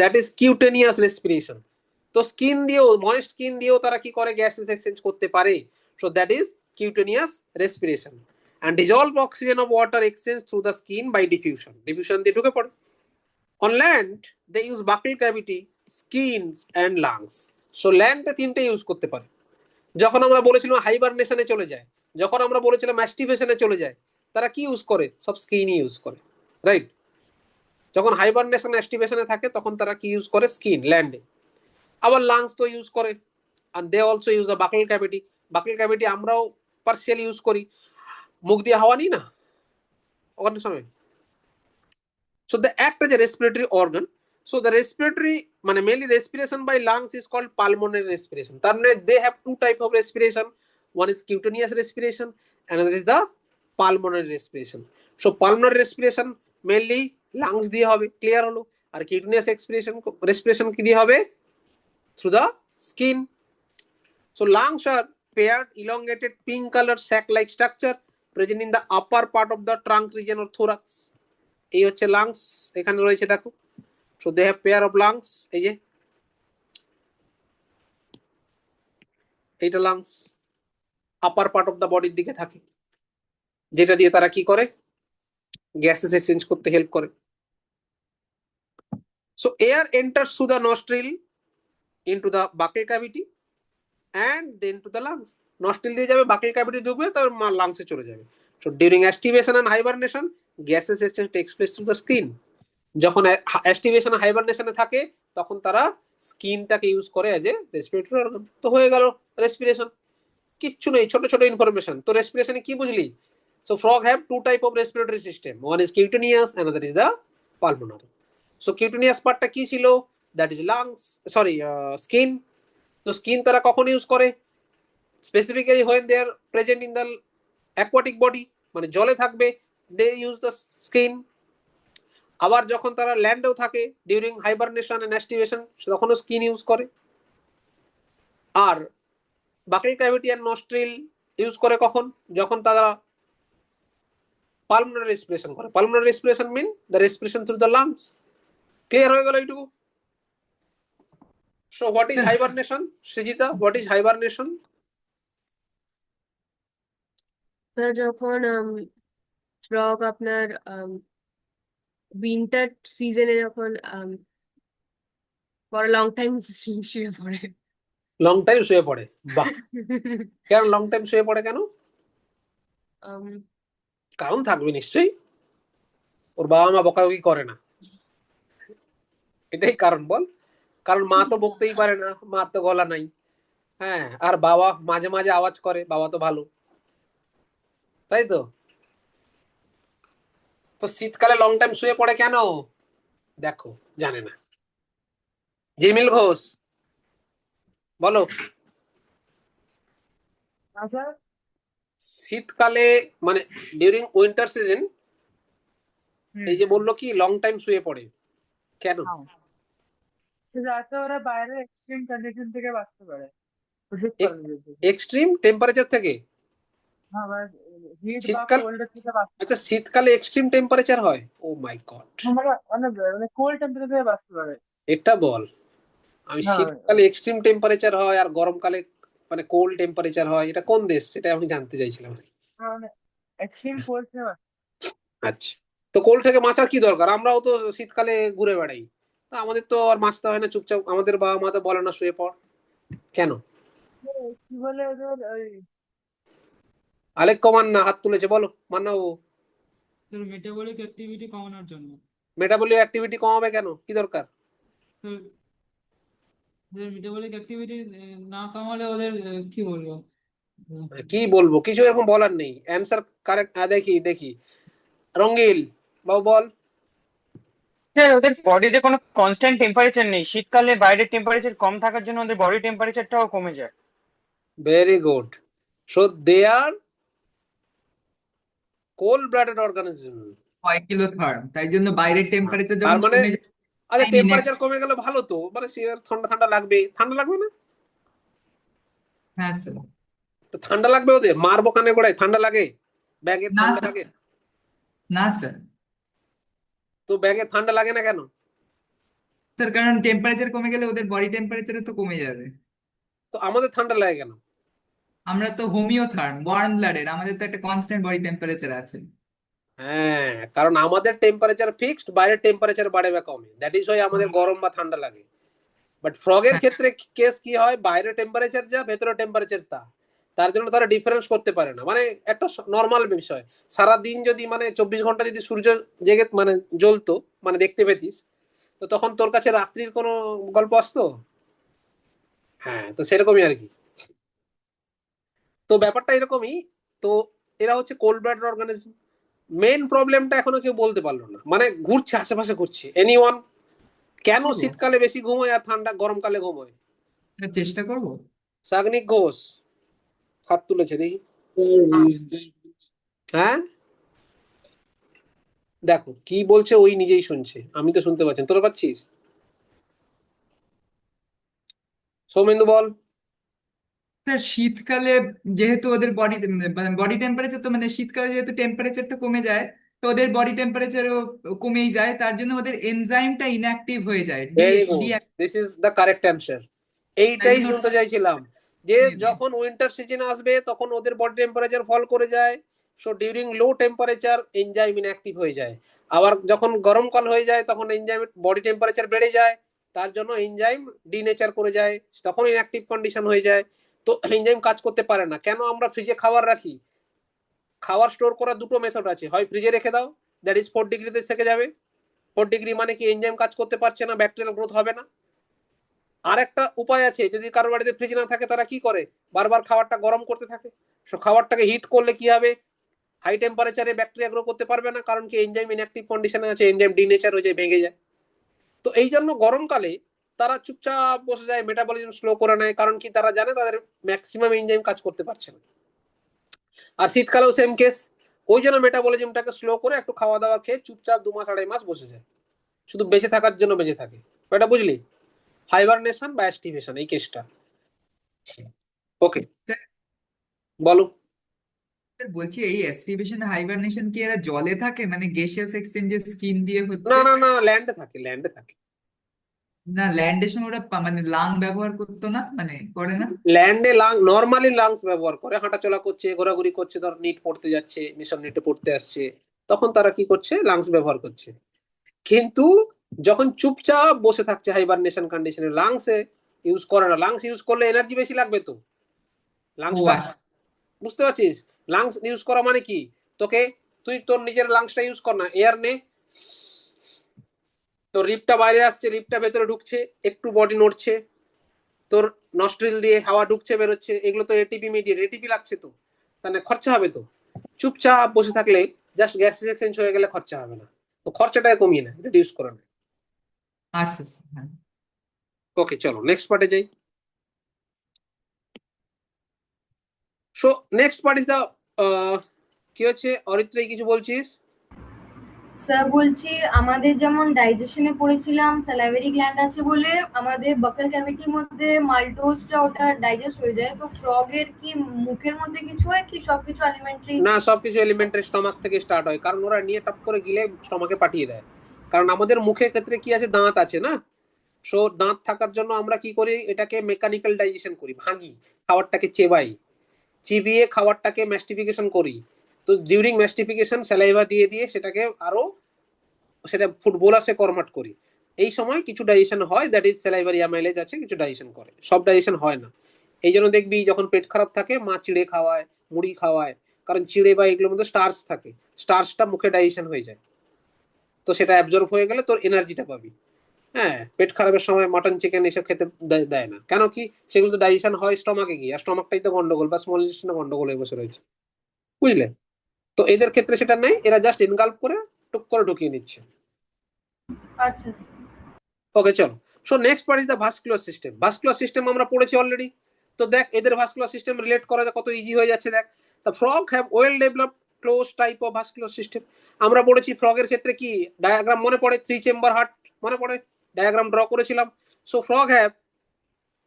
that is cutaneous respiration. তো স্কিন দিয়েও, ময়েস্ট স্কিন দিয়েও তারা কি করে, গ্যাসেস এক্সচেঞ্জ করতে পারে। So that is cutaneous respiration. and dissolve oxygen of water exchange through the skin by diffusion, diffusion দিয়ে ঢুকে পড়ে। on land they use buccal cavity, skins and lungs. so land এ তিনটে ইউজ করতে পারে। যখন আমরা বলেছিলাম হাইবারনেশনে চলে যায়, যখন আমরা বলেছিলাম ম্যাস্টিভেশনে চলে যায়, তারা কি ইউজ করে, সব স্কিনই ইউজ করে, রাইট। যখন হাইবারনেশন অ্যাস্টিভেশনে থাকে তখন তারা কি ইউজ করে, স্কিন, ল্যান্ডে। আবার লাংস তো ইউজ করে, and they also use a buccal cavity. buccal cavity আমরাও পার্সিয়ালি ইউজ করি, মুখ দিয়ে হাওয়া নিই না অনেক সময়। so the act as a respiratory organ. so the respiratory মানে mainly respiration by lungs is called pulmonary respiration. তার মানে they have two type of respiration, one is cutaneous respiration, another is the pulmonary respiration. so pulmonary respiration mainly lungs দিয়ে হবে, clear হলো। আর cutaneous respiration কি দিয়ে হবে, through the skin. so lungs are paired elongated pink colored sac like structure present in the upper part of the trunk region or thorax. এই হচ্ছে lungs, এখানে রয়েছে দেখো। So they have pair of lungs, এই যে এইটা lungs, upper part of the বডির দিকে থাকে, যেটা দিয়ে তারা কি করে, গ্যাসেস এক্সচেঞ্জ করতে হেল্প করে। So air enters through the nostril into the buccal cavity and then to the lungs. Nostril দিয়ে যাবে, buccal cavity ঢুকবে, তারপর লাংসে চলে যাবে. So during estivation and hibernation, gases exchange takes place through the skin. যখন estivation and hibernation এ থাকে তখন তারা স্কিনটাকে ইউজ করে এজ এ রেসপিরেটরি অর্গান. তো হয়ে গেল রেসপিরেশন. কিচ্ছু নেই, ছোট ছোট ইনফরমেশন. তো রেসপিরেশনে কি বুঝলি? So frog have two type of respiratory system. One is cutaneous, another is the pulmonary. So cutaneous পার্টটা কি ছিল? That is lungs, sorry, skin. তো স্কিন তারা কখন ইউজ করে? Specifically when they are present in the aquatic body, মানে জলে থাকবে, they use the skin. আবার যখন তারা ল্যান্ডেও থাকে ডিউরিং হাইবারনেশন এন্ড অ্যাস্টিভেশন, তখনও স্কিন ইউজ করে. আর buccal cavity and nostril use করে কখন? যখন তারা পালমোনারি রেসপিরেশন করে. Pulmonary respiration mean the respiration through the lungs. Clear হয়ে গেল এইটুকু? So what is hibernation? Srijita, what is hibernation? যখন ফ্রগ আপনার উইন্টার সিজনে যখন ফর লং টাইম শুয়ে পড়ে। লং টাইম শুয়ে পড়ে? বাহ, কেন লং টাইম শুয়ে পড়ে কেন? কারণ থাকবে নিশ্চয়ই, ওর বাবা মা বকাবকি করে না, এটাই কারণ বল? কারণ মা তো বকতেই পারে না, মার তো গলা নাই. হ্যাঁ, আর বাবা মাঝে মাঝে আওয়াজ করে, বাবা তো ভালো, তাই তো? তো শীতকালে লং টাইম শুয়ে পড়ে কেন? দেখো, জানে না. জিমিল ঘোষ বলো. শীতকালে মানে ডিউরিং উইন্টার সিজন এই যে বললো কি লং টাইম শুয়ে পড়ে কেন? যাতে ওরা বাইরে এক্সট্রিম কন্ডিশন থেকে বাঁচতে পারে, এক্সট্রিম টেম্পারেচার থেকে. শীতকাল, আচ্ছা শীতকালে এক্সট্রিম টেম্পারেচার হয়? ও মাই গড, মানে কোল্ড টেম্পারেচার থেকে বাঁচতে পারে. এটা বল. আমি শীতকালে এক্সট্রিম টেম্পারেচার হয় আর গরমকালে মানে কোল্ড টেম্পারেচার হয়, এটা কোন দেশ সেটা আমি জানতে চাইছিলাম. মানে এক্সট্রিম কোল্ড থেকে. আচ্ছা, তো কোল্ড থেকে বাঁচার কি দরকার? আমরাও তো শীতকালে ঘুরে বেড়াই, তো আমাদের তো আর বাঁচতে হয় না, চুপচাপ আমাদের বাবা মা তো বলে না শুয়ে পড়, কেন? কি বলে ওদের ওই আলেক্য মান্না হাত তুলেছে, বলো মান্না বাবু. মেটাবলিক অ্যাক্টিভিটি কমানোর জন্য. মেটাবলিক অ্যাক্টিভিটি কমাবে কেন? কি দরকার? মেটাবলিক অ্যাক্টিভিটি না কমালে ওদের কি বলবো, কি বলবো, কিছু এরকম বলার নেই. Answer correct. দেখি দেখি রঙ্গিল বাবু বল. স্যার ওদের বডিতে কোনো কনস্ট্যান্ট টেম্পারেচার নেই, শীতকালে বাইরের টেম্পারেচার কম থাকার জন্য ওদের বডি টেম্পারেচারটাও কমে যায়. Very good. So they are cold blooded organism. 5 kilo therm, তাই জন্য বাইরের টেম্পারেচার তার যখন মানে কমে যায়, আচ্ছা তাই টেম্পারেচার কমে গেলে ভালো তো, মানে সে ঠান্ডা ঠান্ডা লাগবে, ঠান্ডা লাগবে না? হ্যাঁ স্যার। তো ঠান্ডা লাগবে ওদের, মারবো কানে গোড়ায়, ঠান্ডা লাগে? ব্যাগের না ঠান্ডা স্যার, লাগে? না স্যার। তো ব্যাগে ঠান্ডা লাগে না কেন? স্যার কারণ টেম্পারেচার কমে গেলে ওদের বডি টেম্পারেচারও তো কমে যাবে। তো আমাদের ঠান্ডা লাগে কেন? আমরা তো হোমিওথার্ম, ওয়ার্ম ব্লাডেড, আমাদের তো একটা কনস্ট্যান্ট বডি টেম্পারেচার আছে। হ্যাঁ, কারণ আমাদের টেম্পারেচার ফিক্সড, বাইরের টেম্পারেচার বাড়ে বা কমে, দ্যাট ইজ ওয়াই আমাদের গরম বা ঠান্ডা লাগে. বাট ফ্রগের হ্যাঁ। ক্ষেত্রে কেস কি হয়, বাইরের টেম্পারেচার যা, ভেতরের টেম্পারেচার তা, তার জন্য তারা ডিফারেন্স করতে পারে না. মানে একটা নর্মাল বিষয়, সারা দিন যদি মানে 24 ঘন্টা যদি সূর্য জেগে মানে জ্বলতো, মানে দেখতে পেতিস, তো তখন তোর কাছে রাত্রির কোনো গল্প আসতো? হ্যাঁ, তো সেরকমই আর কি. তো ব্যাপারটা এরকমই. তো এরা হচ্ছে কোল্ড ব্লাডেড অর্গানিজম. মেইন প্রবলেমটা এখনো কেউ বলতে পারলো না, মানে ঘুরছে আশেপাশে ঘুরছে. এনিওয়ান? কেন শীতকালে বেশি ঘুমোয় আর ঠান্ডা গরমকালে ঘুমোয়? চেষ্টা করব। সাগনিক ঘোষ হাত তুলেছে, দেখি. হ্যাঁ, দেখো কি বলছে, ওই নিজেই শুনছে, আমি তো শুনতে পাচ্ছি, তোরা পাচ্ছিস? সৌমেন্দু বল. স্যার শীতকালে যেহেতু ওদের বডি টেম্পারেচার, তো মানে শীতকালে যেহেতু টেম্পারেচারটা কমে যায়, তো ওদের বডি টেম্পারেচারও কমেই যায়, তার জন্য ওদের এনজাইমটা ইনঅ্যাক্টিভ হয়ে যায়, very good, this is the correct answer. এইটাই শুনতে চাইছিলাম, যে যখন উইন্টার সিজন আসবে তখন ওদের বডি টেম্পারেচার ফল করে যায়. সো ডিউরিং লো টেম্পারেচার এনজাইম ইনঅ্যাক্টিভ হয়ে যায়. আবার যখন গরমকাল হয়ে যায় তখন এনজাইমের বডি টেম্পারেচার বেড়ে যায়, তার জন্য এনজাইম ডিনেচার করে যায়, তখন ইনঅ্যাক্টিভ কন্ডিশন হয়ে যায়। তো এনজাইম কাজ করতে পারে না। কেন আমরা ফ্রিজে খাবার রাখি? খাবার স্টোর করার দুটো মেথড আছে, হয় ফ্রিজে রেখে দাও, দ্যাট ইজ 4 ডিগ্রিতে থেকে যাবে। 4 ডিগ্রি মানে কি এনজাইম কাজ করতে পারছে না, ব্যাকটেরিয়াল গ্রোথ হবে না। আর একটা উপায় আছে, যদি কারোর বাড়িতে ফ্রিজ না থাকে তারা কি করে, বারবার খাবারটা গরম করতে থাকে। সো খাবারটাকে হিট করলে কি হবে, হাই টেম্পারেচারে ব্যাকটেরিয়া গ্রো করতে পারবে না, কারণ কি এনজাইম ইনঅ্যাক্টিভ কন্ডিশনে আছে, এনজাইম ডিনেচার হয়ে যায়, ভেঙে যায়। তো এই জন্য গরমকালে তারা চুপচাপ বসে যায়, মেটাবলিজম স্লো করে নেয়, কারণ কি তারা জানে তাদের ম্যাক্সিমাম এনজাইম কাজ করতে পারছে না। আর শীতকালেও সেম কেস, ওই জন্য মেটাবলিজমটাকে স্লো করে একটু খাওয়া দাওয়া খেয়ে চুপচাপ 2 মাস 2.5 মাস বসে যায়, শুধু বেঁচে থাকার জন্য বেঁচে থাকে। এটা বুঝলি, হাইবারনেশন বা অ্যাস্টিভেশন এই কেসটা। ওকে, বলো। স্যার বলছি এই অ্যাস্টিভেশন হাইবারনেশন কি এরা জলে থাকে, মানে গ্যাসিয়াস এক্সচেঞ্জের স্কিন দিয়ে না হচ্ছে? না না, ল্যান্ডে থাকে, ল্যান্ডে থাকে। না ল্যান্ডের সময় ওরা মানে লাং ব্যবহার করতো না, মানে করে না? ল্যান্ডে নর্মালি লাংস ব্যবহার করে, হাঁটাচলা করছে, ঘোরাঘুরি করছে, ধর নিট পড়তে যাচ্ছে, মিশন নিটে পড়তে আসছে, তখন তারা কি করছে, লাংস ব্যবহার করছে। কিন্তু যখন চুপচাপ বসে থাকছে হাইবারনেশন কন্ডিশনে, লাংসে ইউজ করে না। লাংস ইউজ করলে এনার্জি বেশি লাগবে তো, লাংস ও আচ্ছা। বুঝতে পারছিস? লাংস ইউজ করা মানে কি, তোকে তুই তোর নিজের লাংসটা ইউজ কর না, এয়ার নে, তোর রিপটা বাইরে আসছে, রিপটা ভেতরে ঢুকছে, একটু বডি নড়ছে, তোর নস্ট্রিল দিয়ে হাওয়া ঢুকছে বেরোচ্ছে, এগুলো তো এটিপি মিডিয়েট, এটিপি লাগছে তো, মানে খরচা হবে তো। চুপচাপ বসে থাকলে জাস্ট গ্যাস এক্সচেঞ্জ হয়ে গেলে খরচা হবে না, তো খরচাটাকে কমিয়ে না, রিডিউস করে না। আচ্ছা স্যার, হ্যাঁ। ওকে, চলো নেক্সট পার্টে যাই। So next part is the কি হচ্ছে, অরিত্রী কিছু বলছিস? স্যার বলছি আমাদের যেমন ডাইজেশনে পড়েছিলাম স্যালাইভারি গ্ল্যান্ড আছে বলে আমাদের বাকাল ক্যাভিটির মধ্যে মাল্টোজটা ওটা ডাইজেস্ট হয়ে যায়, তো ফ্রগের কি মুখের মধ্যে কিছু হয় কি সবকিছু এলিমেন্টারি? না, সবকিছু এলিমেন্টারি স্টমাক থেকে স্টার্ট হয়, কারণ ওরা নিয়ে টপ করে গিলে স্টমাকে পাঠিয়ে দেয়। কারণ আমাদের মুখের ক্ষেত্রে কি আছে, দাঁত আছে না, সো দাঁত থাকার জন্য আমরা কি করি, এটাকে মেকানিক্যাল ডাইজেশন করি, ভাঙি, খাবারটাকে চেবাই, চিবিয়ে খাবারটাকে ম্যাস্টিফিকেশন করি। তো ডিউরিং ম্যাস্টিফিকেশন স্যালাইভা দিয়ে দিয়ে সেটাকে আরো সেটা ফুটবোলাসে কনভার্ট করি। এই সময় কিছু ডাইজেশন হয়, দ্যাট ইজ স্যালাইভারি অ্যামাইলেজ আছে, কিছু ডাইজেশন করে, সব ডাইজেশন হয় না। এই জন্য দেখবি যখন পেট খারাপ থাকে মা চিড়ে খাওয়ায়, মুড়ি খাওয়ায়, কারণ চিড়ে বা এগুলোর মধ্যে স্টার্চ থাকে, স্টার্চটা মুখে ডাইজেশন হয়ে যায়, তো সেটা অ্যাবজর্ব হয়ে গেলে তোর এনার্জিটা পাবি। হ্যাঁ, পেট খারাপের সময় মাটন চিকেন এসব খেতে দেয় না, কেন কি, সেগুলো তো ডাইজেশন হয় স্টমাকে গিয়ে, আর স্টমাকটাই তো গন্ডগোল বা স্মল ইন্টেস্টাইনে গন্ডগোল হয়ে বসে রয়েছে, বুঝলে? তো এদের ক্ষেত্রে সেটা নেই, এরা জাস্ট ইনগাল্প করে টুক করে ঢুকিয়ে নিচ্ছে। আচ্ছা স্যার। ওকে, চলো। So next part is the vascular system. Vascular system আমরা পড়েছি অলরেডি, তো দেখ এদের ভাস্কুলার সিস্টেম রিলেট করা কত ইজি হয়ে যাচ্ছে। দেখ, the frog have well developed close type of vascular system. আমরা পড়েছি ফ্রগের ক্ষেত্রে কি ডায়াগ্রাম মনে পড়ে, 3 চেম্বার হার্ট মনে পড়ে, ডায়াগ্রাম ড্র করেছিলাম। So frog have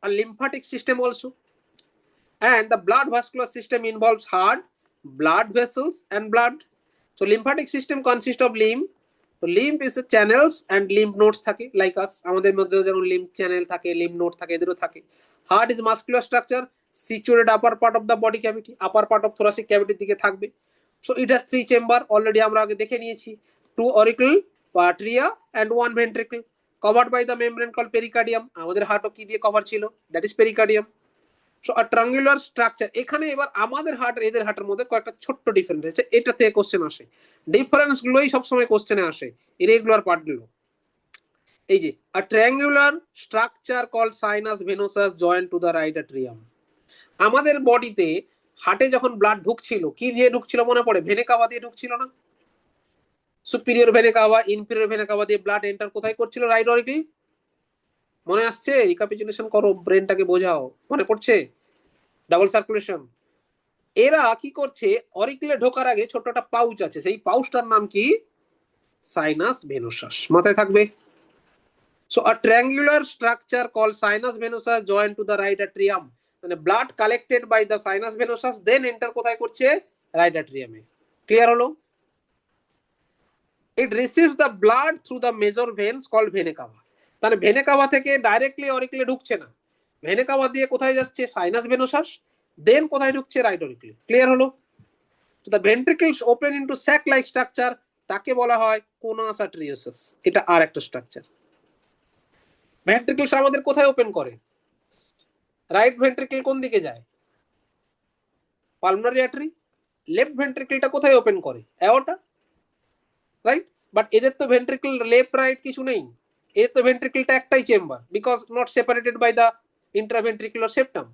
a lymphatic system also, and the blood vascular system involves heart, blood vessels and blood. So lymphatic system consists of lymph. So lymph is the channels and lymph nodes থাকে, like us, আমাদের মধ্যে যেমন lymph channel থাকে, lymph node থাকে, এদেরও থাকে। Heart is muscular structure situated upper part of the body cavity, upper part of thoracic cavity দিকে থাকবে। So it has 3 chamber, already আমরা আগে দেখে নিয়েছি, 2 auricle বা atria and 1 ventricle, covered by the membrane called pericardium। আমাদের হার্টও কি দিয়ে কভার ছিল, that is pericardium। So a triangular structure. এখানে এবার আমাদের হার্ট এদের হার্টের মধ্যে কয়েকটা ছোট্ট ডিফারেন্স আছে, এটা থেকে কোশ্চেন আসে, ডিফারেন্স গুলোই সবসময় কোশ্চেনে আসে, ইরেগুলার পার্টগুলো। এই যে a triangular structure call sinus venosus joint to the right atrium. আমাদের বডিতে হার্টে যখন ব্লাড ঢুকছিল কি দিয়ে ঢুকছিল মনে পড়ে, ভেনে কাভা দিয়ে ঢুকছিল না? সুপিরিয়র ভেনে কাভা, ইনফিরিয়র ভেনে কাভা দিয়ে ব্লাড এন্টার কোথায় করছিল, রাইট অরিকল। মনে আসছে? রিক্যাপিচুলেশন করো, ব্রেনটাকে বোঝাও, মনে পড়ছে? Double circulation. এরা কি করছে, অরিকলে ঢোকার আগে ছোট একটা পাউচ আছে, সেই পাউচটার নাম কি, সাইনাস ভেনোসাস, মাথায় থাকবে। So a triangular structure call sinus venosus joint to the right atrium, মানে blood collected by the sinus venosus then enter কোথায় করছে, রাইট অ্যাট্রিয়ামে। ক্লিয়ার হলো? It receives the blood through the major veins called venae cava. তাহলে venae CAVA থেকে directly অরিকলে ঢুকছে না, ভেনে CAVA দিয়ে কোথায় যাচ্ছে, সাইনাস ভেনোসাস, দেন কোথায় ঢুকছে, রাইট অরিকলে। ক্লিয়ার হলো? So the ventricles open into sac-like structure তাকে বলা হয় কোনাস আর্টেরিওসাস। এটা আর একটা স্ট্রাকচার। ভেন্ট্রিকলস আমাদের কোথায় ওপেন করে? রাইট ভেন্ট্রিকল কোন দিকে যায়? Pulmonary artery. লেফট ভেন্ট্রিকলটা কোথায় ওপেন করে? Aorta, right? বাট এদের তো ভেন্ট্রিকল লেফট রাইট কিছু নেই, এর তো ভেন্ট্রিকলটা একটাই chamber, because not separated by the interventricular septum,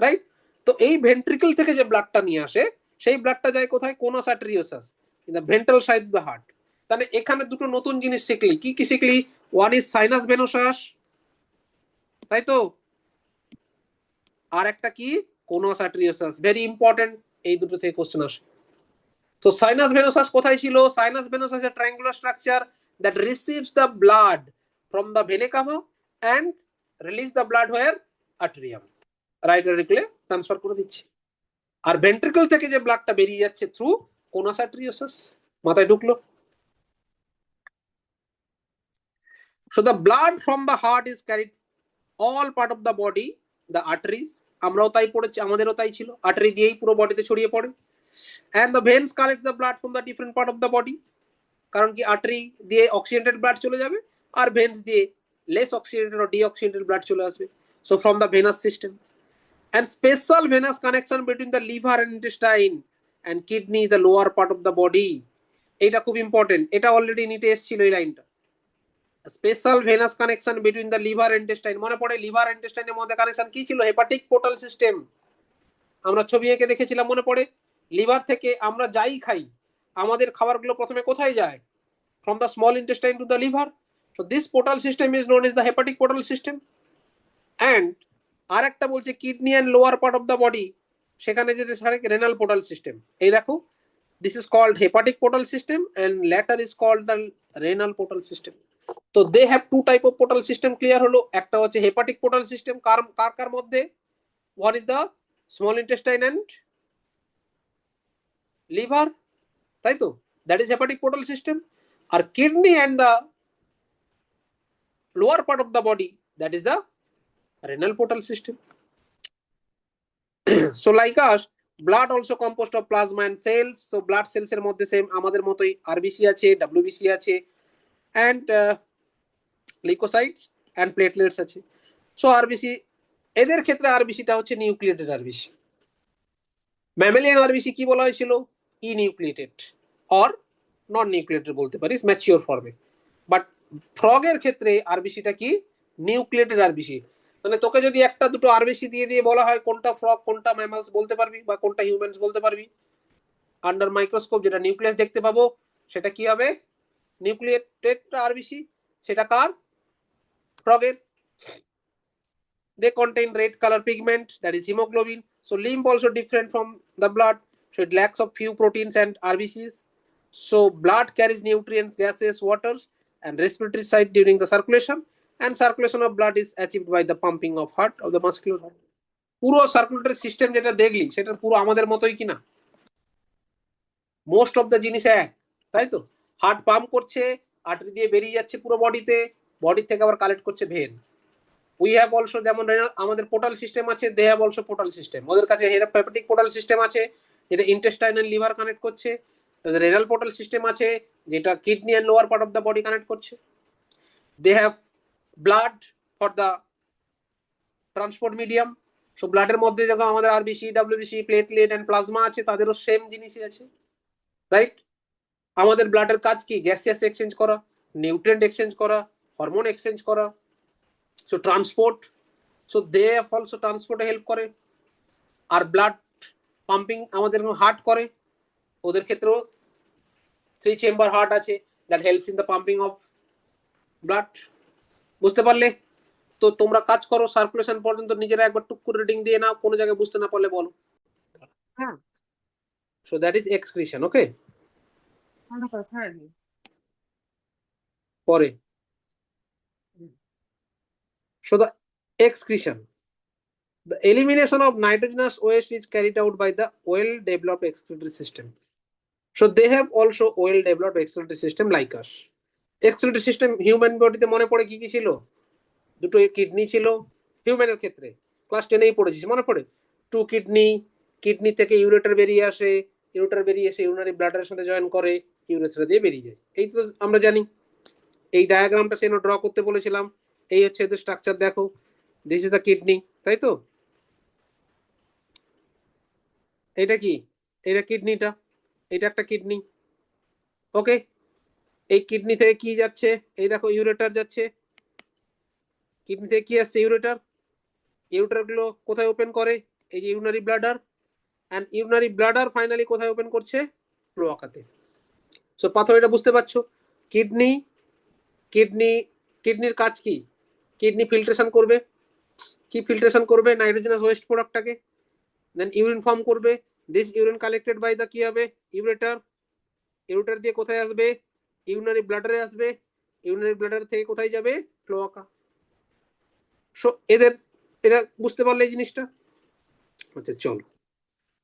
right? তো এই ভেন্ট্রিকল থেকে যে ব্লাডটা নিয়ে আসে সেই ব্লাডটা যায় কোথায়? Conus arteriosus in the ventral side of the heart. তাহলে এখানে দুটো নতুন জিনিস শিখলি। কি কি শিখলি? ওয়ান ইজ সাইনাস ভেনোসাস, তাই তো, আর একটা কি? কোনাস আর্টেরিওসাস। ভেরি ইম্পর্টেন্ট, এই দুটো থেকে কোশ্চেন আসে। তো সাইনাস ভেনোসাস কোথায় ছিল? Sinus venosus A triangular structure that receives the blood from the vena cava and release the blood where? Atrium, right ভেন্ট্রিকলে ট্রান্সফার করে দিচ্ছে। আর ভেন্ট্রিকল থেকে যে ব্লাডটা বেরিয়ে যাচ্ছে থ্রু কোনাস আর্টেরিওসাস। মাথায় ঢুকলো? So the blood from the heart is carried all part of the body, the arteries, আমরাও তাই পড়েছি, আমাদেরও তাই ছিল, আর্টারি দিয়েই পুরো বডিতে ছড়িয়ে পড়ে। and the veins collect the blood from the different part of the body, কারণ কি আর্টারি দিয়ে অক্সিজেনেটেড ব্লাড চলে যাবে আর ভেন্স দিয়ে লেস অক্সিজেনেটেড ও ডিঅক্সিজেনেটেড ব্লাড চলে আসবে। So from the venous system and special venous connection between the liver and intestine and kidney, the lower part of the body. এটা খুব ইম্পর্টেন্ট, এটা অলরেডি নিটে এসেছিল এই লাইনটা। Special venous connection between the liver intestine. মনে পড়ে liver ইন্টেস্টাইনের মধ্যে কানেকশন কি ছিল? Hepatic portal system. আমরা ছবি এঁকে দেখেছিলাম, মনে পড়ে? লিভার থেকে আমরা যাই খাই আমাদের খাবারগুলো প্রথমে কোথায় যায়? from the small intestine to the liver. So this portal system is known as the hepatic portal system. And আরেকটা বলছে kidney and lower part of the body, সেখানে যেতে renal portal system। এই দেখো, this is called hepatic portal system and latter is called the renal portal system. তো they have two type of portal system, clear হলো? একটা হচ্ছে hepatic portal system, কার মধ্যে? One is the small intestine and liver, তাই তো, that is hepatic portal system। আর kidney and the lower part of the body, that is the renal portal system। So like us, blood also composed of plasma and cells. So blood cells এর মধ্যে same আমাদের মতোই RBC আছে, WBC আছে, and leukocytes and platelets আছে। So RBC, এদের ক্ষেত্রে আরবিসিটা হচ্ছে নিউক্লিয়েটেড আরবিসি। ম্যামালিয়ান আরবিসি কি বলা হয়েছিল? ইনিউক্লিয়েটেড অর নন নিউক্লিয়েটেড বলতে পারিস, ম্যাচিওর ফর্মে। বাট ফ্রগের ক্ষেত্রে আরবিসিটা কি? Nucleated RBC. মানে তোকে যদি একটা দুটো আরবিসি দিয়ে বলা হয় কোনটা ফ্রগ কোনটা ম্যামালস বলতে পারবি, বা কোনটা হিউম্যানস বলতে পারবি। আন্ডার মাইক্রোস্কোপ যেটা নিউক্লিয়াস দেখতে পাবো সেটা কি হবে? Nucleated RBC. সেটা কার? ফ্রগের। They contain red color pigment, that is hemoglobin. So lymph also different from the blood, so it lacks of few proteins and RBCs. So blood carries nutrients, gases, waters and respiratory side during the circulation, and circulation of blood is achieved by the pumping of heart of the muscular heart. পুরো circulatory system যেটা দেখলি সেটা পুরো আমাদের মতোই কিনা? Most of the জিনিস এক, তাই তো। হার্ট পাম্প করছে, আর্টারি দিয়ে বেরিয়ে যাচ্ছে পুরো বডিতে, বডি থেকে আবার কালেক্ট করছে ভেন। উই হ্যাভ অলসো, যেমন আমাদের পোর্টাল সিস্টেম আছে, they have also portal system. ওদের কাছে হেপাটিক পোর্টাল সিস্টেম আছে যেটা ইন্টেস্টাইন এন্ড লিভার কানেক্ট করছে, তাদের রেনাল পোর্টাল সিস্টেম আছে যেটা kidney and lower part of the body connect করছে। They have blood for the transport medium. So ব্লাডের মধ্যে যখন আমাদের RBC, WBC, platelet and plasma আছে, তাদেরও সেম জিনিসই আছে, রাইট? আমাদের ব্লাডের কাজ কি? গ্যাসিয়াস এক্সচেঞ্জ করা, নিউট্রিয়েন্ট এক্সচেঞ্জ করা, হরমোন এক্সচেঞ্জ করা। So transport, so they have also transport help করে। আর ব্লাড পাম্পিং আমাদের হার্ট করে, ওদের ক্ষেত্রেও 3 চেম্বার হার্ট আছে that helps in the pumping of blood। বুঝতে পারলে? তো তোমরা কাজ করো, সার্কুলেশন পর্যন্ত নিজেরা একবার টুক করে রিডিং দিয়ে নাও, কোনো জায়গায় বুঝতে না পারলে বলো। হ্যাঁ, so that is excretion, okay? আমরা কোথায় আছি? পরে so the excretion, the elimination of nitrogenous waste is carried out by the well developed excretory system. So they have also well developed excretory system like us. Excretory system human body তে মনে পড়ে কি কি ছিল? দুটো kidney ছিল হিউম্যানের ক্ষেত্রে, class 10 এই পড়েছিস, মনে পড়ে? 2 কিডনি, কিডনি থেকে ইউরেটার বেরিয়ে আসে, ইউরেটার বেরিয়ে এসে ইউরিনারি ব্লাডারের সাথে জয়েন করে, ইউরেথ্রা দিয়ে বেরিয়ে যায়। এই তো আমরা জানি। এই ডায়াগ্রামটা সেন ড্র করতে বলেছিলাম। এই হচ্ছে এদের স্ট্রাকচার, দেখো, দিস ইজ দ্য কিডনি, তাই তো? এটা কি? এটা কিডনিটা, এটা একটা কিডনি। ওকে, এই কিডনি থেকে কি যাচ্ছে? এই দেখো ইউরেটার যাচ্ছে। কিডনি থেকে কি আসছে? ইউরেটার। ইউরেটার গুলো কোথায় ওপেন করে? এই যে urinary bladder, and urinary bladder finally কোথায় ওপেন করছে? ক্লোয়াকাতে। সো পাথর, বুঝতে পারছো? কিডনি কিডনি কিডনির কাজ কি? কিডনি ফিল্ট্রেশন করবে। কি ফিল্ট্রেশন করবে? নাইট্রোজেনাস ওয়েস্ট প্রোডাক্টটাকে। দেন ইউরিন ফর্ম করবে। This urine collected by the কি হবে? ইউরেটার। ইউরেটার দিয়ে কোথায় আসবে? ইউরিনারি ব্লাডারে আসবে। ইউরিনারি ব্লাডার থেকে কোথায় যাবে? ক্লোয়াকা। সো এরা বুঝতে পারলে এই জিনিসটা? আচ্ছা চলো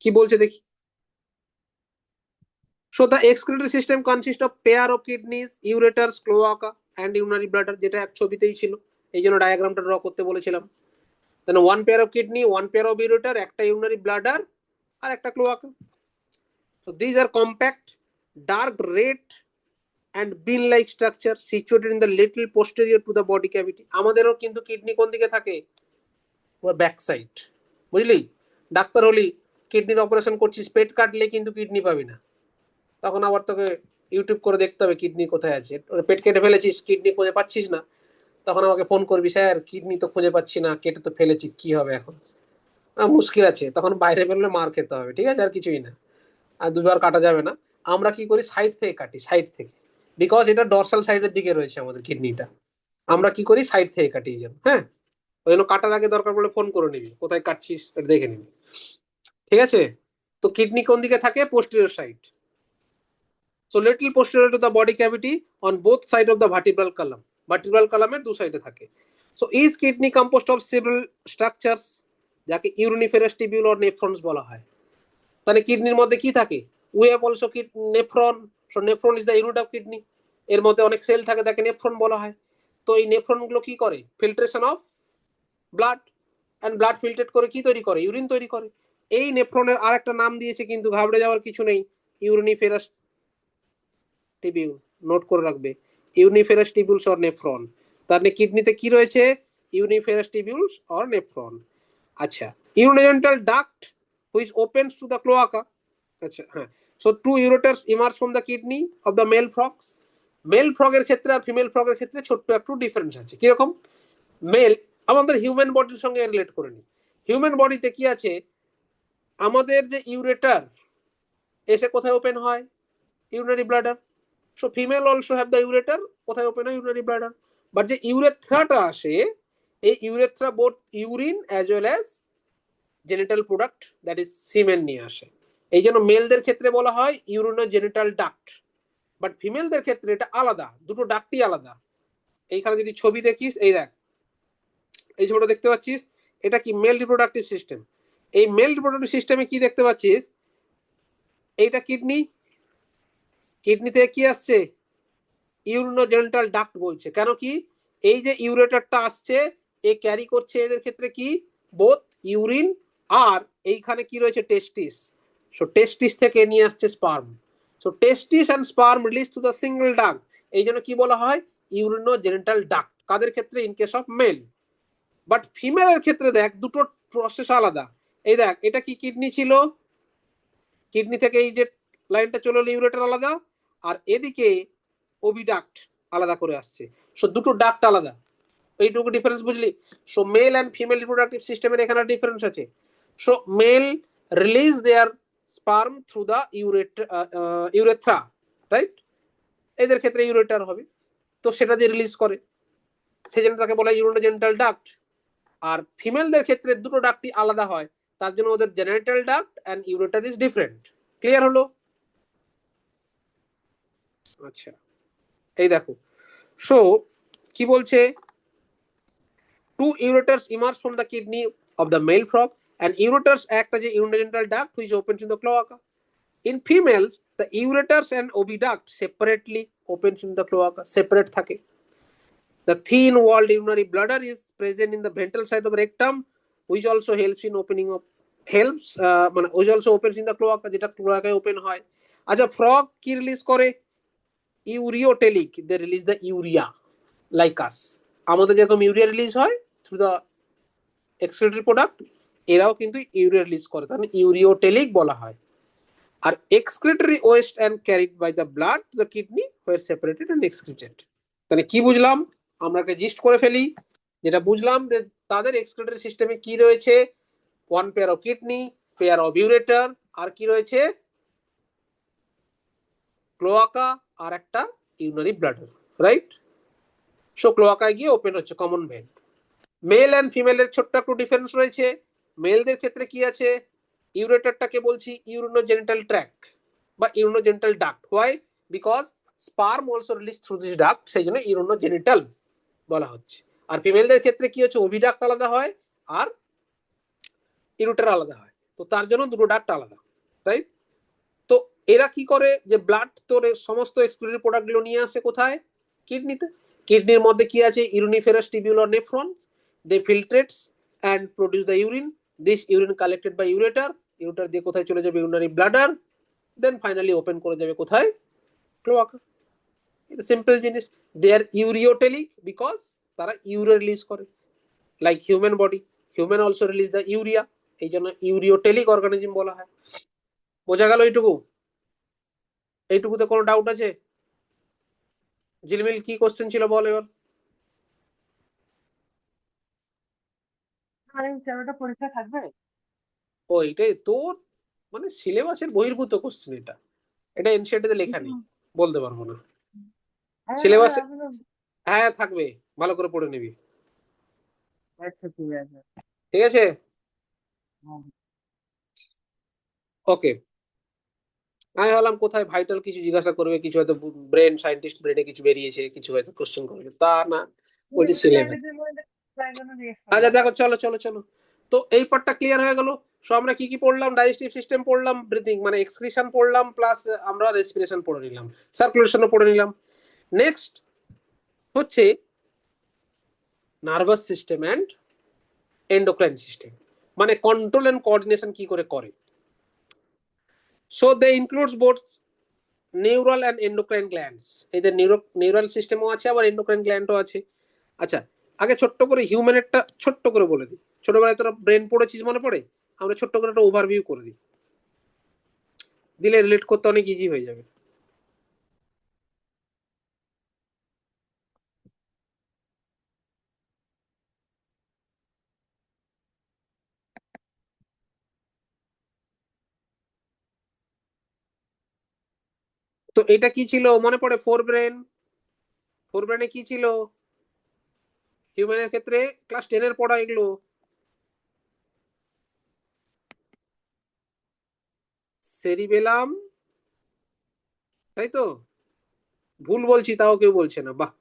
কি বলছে দেখি। So the excretory system consists of pair of kidneys, ureters, cloaca and urinary bladder, যেটা এক ছবিতেই ছিল, এই জন্য ডায়াগ্রামটা ড্র করতে বলেছিলাম। Then one pair of kidney, one pair of ureter, একটা urinary bladder আর একটা cloaca. So these are compact, dark red and bean-like structure situated in the little posterior to the body cavity. আমাদেরও কিন্তু kidney কোন দিকে থাকে? Back side, বুঝলি? Doctor হলি, কিডনির operation করছিস, পেট কাটলে কিন্তু কিডনি পাবি না, তখন আবার তোকে ইউটিউব করে দেখতে হবে কিডনি কোথায় আছে। পেট কেটে ফেলেছিস, কিডনি খুঁজে পাচ্ছিস না, তখন আমাকে ফোন করবি, স্যার কিডনি তো খুঁজে পাচ্ছি না, কেটে তো ফেলেছি, কি হবে এখন? মুশকিল আছে, তখন বাইরে বেরোলে মার খেতে হবে, ঠিক আছে? আর কিছুই না, আর দুবার কাটা যাবে না। আমরা কি করি? সাইড থেকে কাটি, সাইড থেকে, বিকজ এটা ডরসাল সাইডের দিকে রয়েছে আমাদের কিডনিটা। আমরা কি করি? সাইড থেকে কাটি এই জন্য। হ্যাঁ, ওই জন্য কাটার আগে দরকার পড়লে ফোন করে নিবি, কোথায় কাটছিস এটা দেখে নিবি, ঠিক আছে? তো কিডনি কোন দিকে থাকে? Posterior side. So little posterior to the body cavity on both sides of the vertebral column. Vertebral column এর দু সাইডে থাকে। So is kidney composed of several structures, যাকে uriniferous tubule or nephrons বলা হয়। তাহলে কিডনির মধ্যে কি থাকে? We have also nephron. So nephron is the unit of kidney. এর মধ্যে অনেক সেল থাকে, তাকে নেফ্রন বলা হয়। তো এই নেফ্রন গুলো কি করে? Filtration of blood, and blood filter করে কি তৈরি করে? ইউরিন তৈরি করে। এই নেফ্রনের আর একটা নাম দিয়েছে, কিন্তু ঘাবড়ে যাওয়ার কিছু নেই, ইউরিনিফেরাস টিবিউল। নোট করে রাখবে, ইউনিফেরাস টিবিউলস অর নেফ্রন। তার মানে কিডনিতে কি রয়েছে? Uniferous tubules or nephron. আচ্ছা, urinary duct which opens to the cloaca. আচ্ছা হ্যাঁ, so two ureters emerge from the kidney of the male frogs. Male ফ্রগের ক্ষেত্রে আর ফিমেল ফ্রগের ক্ষেত্রে ছোট্ট একটু ডিফারেন্স আছে। কিরকম? মেল, আমাদের হিউম্যান বডির সঙ্গে রিলেট করে নি। হিউম্যান বডিতে কি আছে? আমাদের যে ইউরেটার এসে কোথায় ওপেন হয়? Urinary bladder. So female also have the ureter, কোথায় ওপেন হয়? Urinary bladder. বাট যে ইউরেথ্রাটা আসে, এই urethra both urine as well as genital product, that is semen নিয়ে আসে। এই জন্য মেলদের ক্ষেত্রে বলা হয় ইউরিনো জেনিটাল ডাক্ট, বাট ফিমেলদের ক্ষেত্রে এটা আলাদা, দুটো ডাক্টই আলাদা। এইখানে যদি ছবি দেখিস, এই দেখ, এই ছবিটা দেখতে পাচ্ছিস, এটা কি? Mail reproductive system. এই মেল রিপ্রোডাক্টিভ সিস্টেমে কি দেখতে পাচ্ছিস? এইটা কিডনি, কিডনি থেকে কি আসছে? ইউরিনোজেনিটাল ডাক্ট বলছে। কেন কি? এই যে ইউরেটারটা আসছে, এ ক্যারি করছে এদের ক্ষেত্রে কি? বোথ ইউরিন, আর এইখানে কি রয়েছে? টেস্টিস। সো টেস্টিস থেকে নিয়ে আসছে sperm. So testis and sperm release to the single duct, এই জন্য কি বলা হয়? Urinogenital duct. কাদের ক্ষেত্রে? In case of male. But ফিমেলের ক্ষেত্রে দেখ, দুটো প্রসেস আলাদা। এই দেখ, এটা কি? কিডনি ছিল, কিডনি থেকে এই যে লাইনটা চলে এলো, ইউরেটার আলাদা, আর এদিকে ওবিডাক্ট আলাদা করে আসছে। সো দুটো ডাক্ট আলাদা, এইটুকু ডিফারেন্স বুঝলি? So male and female reproductive সিস্টেমের এখানে ডিফারেন্স আছে। So male release their sperm through the urethra, right? এদের ক্ষেত্রে ইউরেটার হবে, তো সেটা দিয়ে রিলিজ করে, সেই জন্য তাকে বলা হয় ইউরিনোজেনিটাল ডাক্ট। আর ফিমেলদের ক্ষেত্রে দুটো ডাক্টই আলাদা হয়, তার জন্য ওদের genital duct and ureter is different. Clear হলো? আচ্ছা, এই দেখো, সো কি বলছে? Two ureters emerge from the kidney of the male frog, and ureters act as a urogenital duct which opens in the cloaca. In females, the ureters and oviduct separately opens in the cloaca, separate থাকে। The thin walled urinary bladder is present in the ventral side of rectum, which also helps in opening of মানে which also opens in the cloaca, যেটা ক্লোয়াকায় open হয়। আচ্ছা, frog কি release করে? Ureotelic, they release the urea like us. আমাদের যেরকম urea release হয় through the excretory product, এরাও কিন্তু ইউরিয়া রিলিজ করে, তাহলে ইউরিওটেলিক বলা হয়। আর excretory waste and carried by the blood to the kidney where separated and excreted. তাহলে কি বুঝলাম আমরা, একটা জিস্ট করে ফেলি। যেটা বুঝলাম যে তাদের এক্সক্রিটরি সিস্টেমে কি রয়েছে, one pair of kidney, pair of ureter, আর কি রয়েছে ক্লোয়াকা, আর একটা ইউনারি ব্লাডার, রাইট? সো ক্লোয়াকায় গিয়ে ওপেন হচ্ছে কমন ভেন। মেল অ্যান্ড ফিমেলের ছোট্ট একটু ডিফারেন্স রয়েছে। মেলদের ক্ষেত্রে কি আছে, ইউরেটারটাকে বলছি ইউরিনোজেনিটাল ট্র্যাক্ট বা urinogenital duct. Why? Because sperm also release through this duct, সেই জন্য ইউরিনোজেনিটাল বলা হচ্ছে। আর ফিমেলদের ক্ষেত্রে কি হচ্ছে, ওভিডাক্ট আলাদা হয় আর ইউরেটার আলাদা হয়, তো তার জন্য দুটো ডাক্ট আলাদা, রাইট? তো এরা কি করে, যে ব্লাড তোর সমস্ত এক্সক্রিটরি প্রোডাক্টগুলো নিয়ে আসে কোথায়, কিডনিতে। কিডনির মধ্যে কি আছে, uriniferous tubular nephron, they filtrates and produce the urine, this urine collected by ureter, ureter দিয়ে কোথায় চলে যাবে, urinary bladder, then finally open করে যাবে কোথায়, ক্লোয়াকা। এটা সিম্পল জিনিস। দে আর ইউরিওটেলিক বিকজ তারা ইউরিয়া রিলিজ করে, like human body, human also release the urea, এই জন্য ইউরিওটেলিক অর্গানিজম বলা হয়। বোঝা গেল এইটুকু? এইটুকুতে কোনো ডাউট আছে? ঝিলমিল কি কোশ্চেন ছিল বল এবার। আর এই চ্যাপ্টারটা পরীক্ষা থাকবে? ও এটাই তো, মানে সিলেবাসের বহির্ভূত কোশ্চেন এটা, এটা এনসিইআরটি তে লেখা নেই, বলতে পারবো না। সিলেবাস হ্যাঁ থাকবে, ভালো করে পড়ে নিবি, আচ্ছা ঠিক আছে। ঠিক আছে? হুম। ওকে, আমি ভাবলাম কোথায় ভাইটাল কিছু জিজ্ঞাসা করবে, কিছু হয়তো ব্রেন সায়েন্টিস্ট, ব্রেনে কিছু বেরিয়েছে, কিছু হয়তো কোশ্চেন করবে, তা না, বলছি সিলেবাস। আচ্ছা দেখো, চলো চলো চলো, তো এই পার্টটা ক্লিয়ার হয়ে গেল। সো আমরা কি কি পড়লাম, ডাইজেস্টিভ সিস্টেম পড়লাম, ব্রিথিং মানে এক্সক্রিশন পড়লাম, প্লাস আমরা রেসপিরেশন পড়ে নিলাম, সার্কুলেশনও পড়ে নিলাম। নেক্সট হচ্ছে nervous system and endocrine system, মানে কন্ট্রোল এন্ড কোঅর্ডিনেশন কি করে করে। So they includes both neural and endocrine glands, এদের নিউরাল সিস্টেমও আছে, আবার এন্ডোক্রাইন গ্ল্যান্ডও আছে। আচ্ছা, আগে ছোট্ট করে হিউম্যানেরটা ছোট্ট করে বলে দিই। ছোটবেলায় তোরা ব্রেন পড়েছিস মনে পড়ে, আমরা ছোট্ট করে একটা ওভারভিউ করে দিই, দিলে রিলেট করতে অনেক ইজি হয়ে যাবে। তো এটা কি ছিল মনে পড়ে, ফোর ব্রেন। ফোর ব্রেনে কি ছিল হিউম্যানের ক্ষেত্রে, ক্লাস 10 এর পড়া এগুলো, সেরিবেলাম, তাই তো? ভুল বলছি তাও কেউ বলছে না, বাহ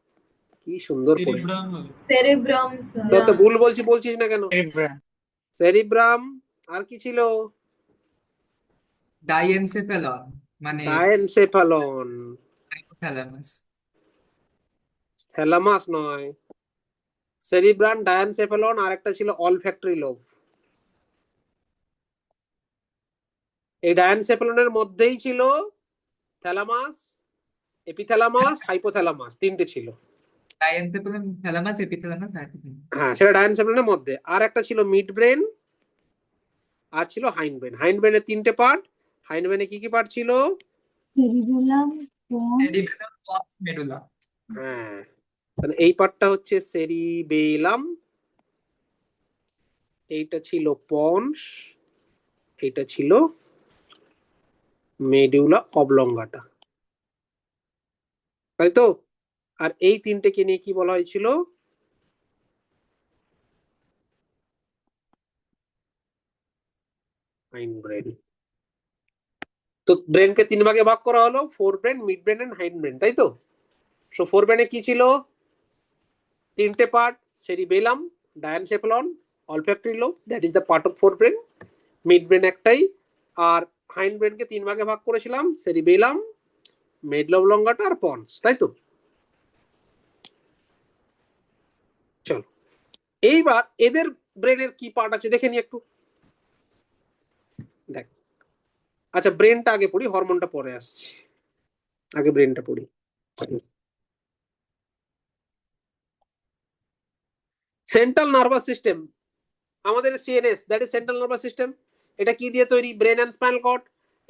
কি সুন্দর পড়ে। সেরিব্রাম সেরেব্রাম তো তো ভুল বলছি, বলছিস না কেন? Cerebrum. সেরিব্রাম, আর কি ছিল, ডাইএনসেফ্যালন মানে ডায়েনসেফালন, হাইপোথ্যালামাস। থ্যালামাস নয়, সেরিব্রাম, ডায়ানসেফালন, আর একটা ছিল অলফ্যাক্টরি লোব। এই ডায়ানসেফালনের মধ্যেই ছিল থ্যালামাস, এপিথ্যালামাস, হাইপোথ্যালামাস, তিনটে ছিল। ডাইএনসেফ্যালন, থ্যালামাস, এপিথ্যালামাস, হাইপোথ্যালামাস। হ্যাঁ সেটা ডায়ানসেফালনের মধ্যে। আর একটা ছিল মিড ব্রেন, আর ছিল হাইন্ড ব্রেন। হাইন্ড ব্রেনের তিনটে পার্ট। হাইন্ড ব্রেনে কি কি পার্ট ছিল, সেরেবেলাম সেরিবেলাম, পন্স, মেডুলা। হ্যাঁ তাহলে এই পার্টটা হচ্ছে সেরিবেলাম, এইটা ছিল পন্স, এইটা ছিল মেডুলা অবলঙ্গাটা, তাই তো? আর এই তিনটেকে নিয়ে কি বলা হয়েছিল, হাইন্ড ব্রেন। তো ব্রেনকে তিন ভাগে ভাগ করা হলো, fore brain, mid brain and hind brain, তাই তো? সো ফোর ব্রেনে কি ছিল, তিনটে part, cerebellum, diencephalon, olfactory lobe, that is the part of fore brain. Mid brain একটাই, আর হাইন্ড ব্রেনকে তিন ভাগে ভাগ করেছিলাম, সেরিবেলাম, মেডুলা অবলঙ্গাটা আর পন্স, তাই তো? চলো এইবার এদের ব্রেনের কি পার্ট আছে দেখে নি একটু, দেখ। আচ্ছা ব্রেনটা আগে পড়ি, হরমোনটা পরে আসছে, আগে ব্রেনটা পড়ি। সেন্ট্রাল নার্ভাস সিস্টেম, আমাদের CNS, that is central nervous system, এটা কি দিয়ে তৈরি? ব্রেন অ্যান্ড স্পাইনাল কর্ড,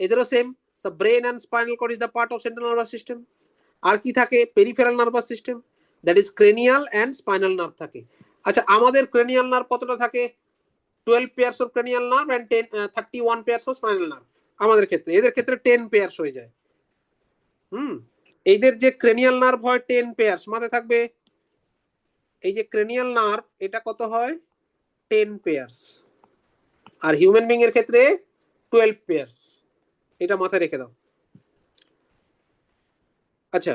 এদেরও same. So brain and spinal cord is the part of central nervous system. আর কি থাকে? Peripheral nervous system, that is cranial and spinal nerve থাকে। আচ্ছা, আমাদের ক্রেনিয়াল নার্ভ কতটা থাকে? 12 pairs of cranial nerve and 31 pairs of spinal nerve আমাদের ক্ষেত্রে। এদের ক্ষেত্রে 10 পেয়ার্স হয়ে যায়। এদের যে ক্রেনিয়াল নার্ভ হয় 10 পেয়ার্স, মাথায় থাকবে। এই যে ক্রেনিয়াল নার্ভ, এটা কত হয়? 10 পেয়ার্স। আর হিউম্যান বিং এর ক্ষেত্রে 12 পেয়ার্স। এটা মাথায় রেখে দাও। আচ্ছা,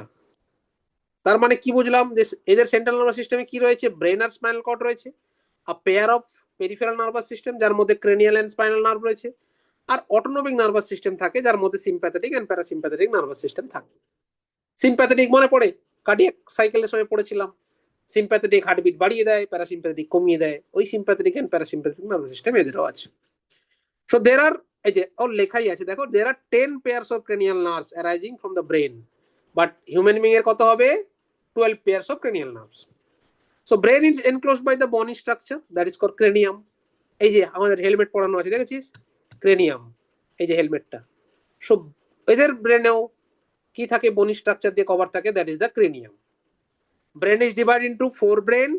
তার মানে কি বুঝলাম? যে এদের সেন্ট্রাল নার্ভাস সিস্টেমে কি রয়েছে? ব্রেন আর স্পাইনাল কর্ড রয়েছে, আর pair of peripheral nervous system যার মধ্যে ক্রেনিয়াল এন্ড স্পাইনাল নার্ভ রয়েছে, আর অটোনমিক নার্ভাস সিস্টেম থাকে যার মধ্যে sympathetic and parasympathetic nervous system থাকে। সিম্প্যাথেটিক মনে পড়ে, কার্ডিয়াক সাইকেলের সময় পড়েছিলাম, সিম্প্যাথেটিক হার্টবিট বাড়িয়ে দেয়, প্যারাসিম্প্যাথেটিক কমিয়ে দেয়। ওই sympathetic and parasympathetic nervous system এদেরও আছে। সো দের আর, এই যে ওর লেখাই আছে দেখো, there are 10 pairs of cranial nerves arising from the brain, but human being এর কত হবে? 12 pairs of cranial nerves. So brain is enclosed by the bony structure that is called cranium. এই যে আমাদের হেলমেট পরানো আছে, দেখেছিস? ক্রেনিয়াম, এই যে হেলমেটটা। সো এদের ব্রেনেও কি থাকে? বনি স্ট্রাকচার দিয়ে কভার থাকে, that is the cranium. Brain is divided into fore brain,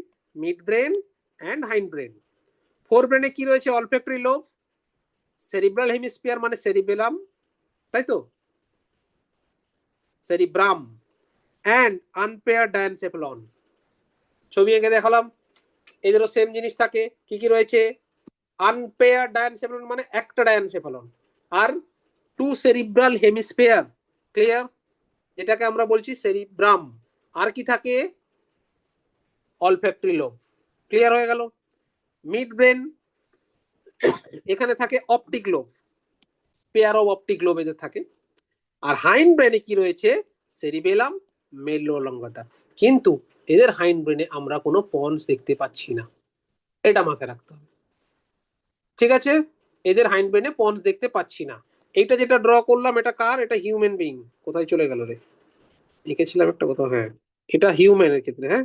mid brain and hind brain. Fore ব্রেনে কি রয়েছে? অলফ্যাক্টরি লোব, সেরিব্রাল হেমিস্ফিয়ার মানে সেরিবেলাম, তাই তো, সেরিব্রাম, এন্ড আনপেয়ার ডায়ানসেফলন। ছবি এঁকে দেখালাম, এদেরও সেম জিনিস থাকে। কি কি রয়েছে? আনপেয়ার ডায়ানসেফলন মানে একটা ডায়ানসেফলন, আর 2 সেরিব্রাল হেমিস্ফিয়ার, ক্লিয়ার, যেটাকে আমরা বলছি সেরিব্রাম। আর কি থাকে? অলফ্যাক্টরি লোব, ক্লিয়ার হয়ে গেল। মিড ব্রেন, এখানে থাকে optic lobe, pair of optic lobe এদের থাকে। আর হাইন্ড ব্রেনে কি রয়েছে? সেরিবেলাম, মেডুলা, কিন্তু এদের হাইন্ড ব্রেনে আমরা কোনো পন্স দেখতে পাচ্ছি না, এটা মাথায় রাখতে হবে। ঠিক আছে, এদের হাইন্ড ব্রেনে পন্স দেখতে পাচ্ছি না। এইটা যেটা ড্র করলাম, এটা কার? এটা হিউম্যান বিং। কোথায় চলে গেল রে? এঁকেছিলাম একটা কোথাও, হ্যাঁ, এটা হিউম্যানের ক্ষেত্রে। হ্যাঁ,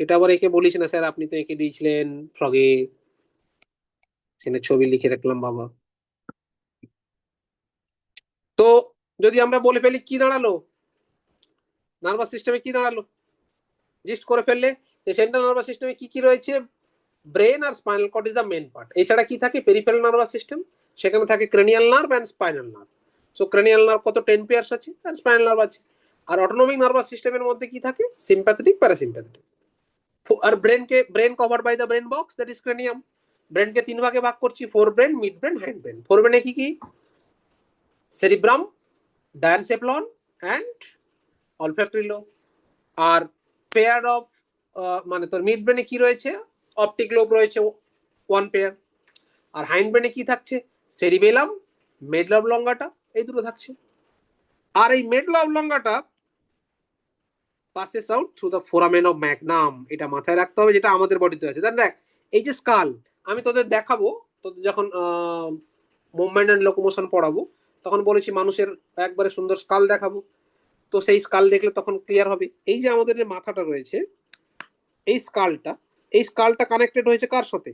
এটা আবার একে বলিস না স্যার, আপনি তো এঁকে দিয়েছিলেন ফ্রগে, সেখানে ছবি লিখে রাখলাম বাবা। তো যদি আমরা বলে ফেলি, কি দাঁড়ালো নার্ভাস সিস্টেমে? কি দাঁড়ালো? জিস্ট করে ফেললে যে সেন্ট্রাল নার্ভাস সিস্টেমে কি কি রয়েছে? ব্রেন আর spinal cord is the main part. এছাড়া কি থাকে? পেরিফেরাল নার্ভাস সিস্টেম, সেখানে থাকে cranial nerve and spinal nerve. So cranial nerve কত? 10 পেয়ার্স আছে, আর স্পাইনাল নার্ভ আছে। আর অটোনমিক নার্ভাস সিস্টেমের মধ্যে কি থাকে? Sympathetic, parasympathetic. আর brain cover by the brain box, that is cranium. ব্রেনকে 3 ভাগে ভাগ করছি, fore brain, mid brain, hind brain. Fore ব্রেনে কি কি? Cerebrum, diencephalon and olfactory lobe. আর পেয়ার অফ, মানে তোর মিড ব্রেনে কি রয়েছে? অপটিক লোব রয়েছে 1 পেয়ার। আর হাইন্ড ব্রেনে কি থাকছে? সেরিবেলাম, মেডুলা অবলঙ্গাটা, এই দুটো থাকছে। আর এই medulla অবলঙ্গাটা passes out through the foramen of magnum, এটা মাথায় রাখতে হবে, যেটা আমাদের বডিতে আছে। দেখ, এই যে স্কাল, আমি তোদের দেখাবো, তোদের যখন মুভমেন্ট এন্ড লোকোমোশন পড়াবো, তখন বলেছি মানুষের একবারে সুন্দর স্কাল দেখাবো। তো সেই স্কাল দেখলে তখন ক্লিয়ার হবে। এই যে আমাদের যে মাথাটা রয়েছে, এই স্কালটা কানেক্টেড হয়েছে কার সাথে?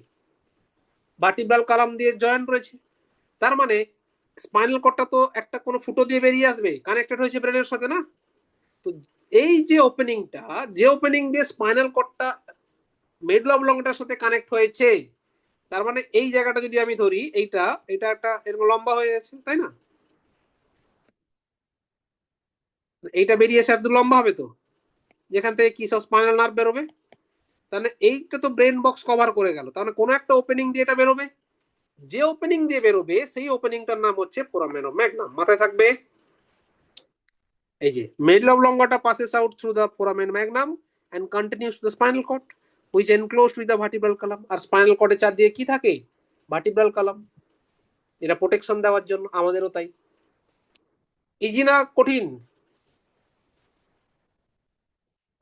ভার্টিব্রাল কালাম দিয়ে জয়েন্ট রয়েছে। তার মানে স্পাইনাল কর্ডটা তো একটা কোনো ফুটো দিয়ে বেরিয়ে আসবে, কানেক্টেড হয়েছে ব্রেনের সাথে না? তো এই যে ওপেনিংটা, যে ওপেনিং দিয়ে স্পাইনাল কর্ডটা মেডুলা অবলঙ্গটার সাথে কানেক্ট হয়েছে, তার মানে এই জায়গাটা যদি আমি ধরি, এটা একটা এরকম লম্বা হয়ে গেছে, তাই না? এইটা বেরিয়ে এসে একদম লম্বা হবে তো, যেখান থেকে কি সব স্পাইনাল নার্ভ বেরোবে। তাহলে এইটা তো ব্রেন বক্স কভার করে গেল, তাহলে কোনো একটা ওপেনিং দিয়ে এটা বেরোবে। যে ওপেনিং দিয়ে বেরোবে সেই ওপেনিংটার নাম হচ্ছে ফোরামেন অফ ম্যাগনাম, মাথায় থাকবে। এই যে medulla অবলঙ্গাটা passes out through the foramen magnum and continues to the spinal cord which enclosed with the vertebral column। আর স্পাইনাল কর্ডের চার দিয়ে কি থাকে? ভার্টিব্রাল কলাম, এটা প্রোটেকশন দেওয়ার জন্য। আমাদেরও তাই। ইজি না কঠিন?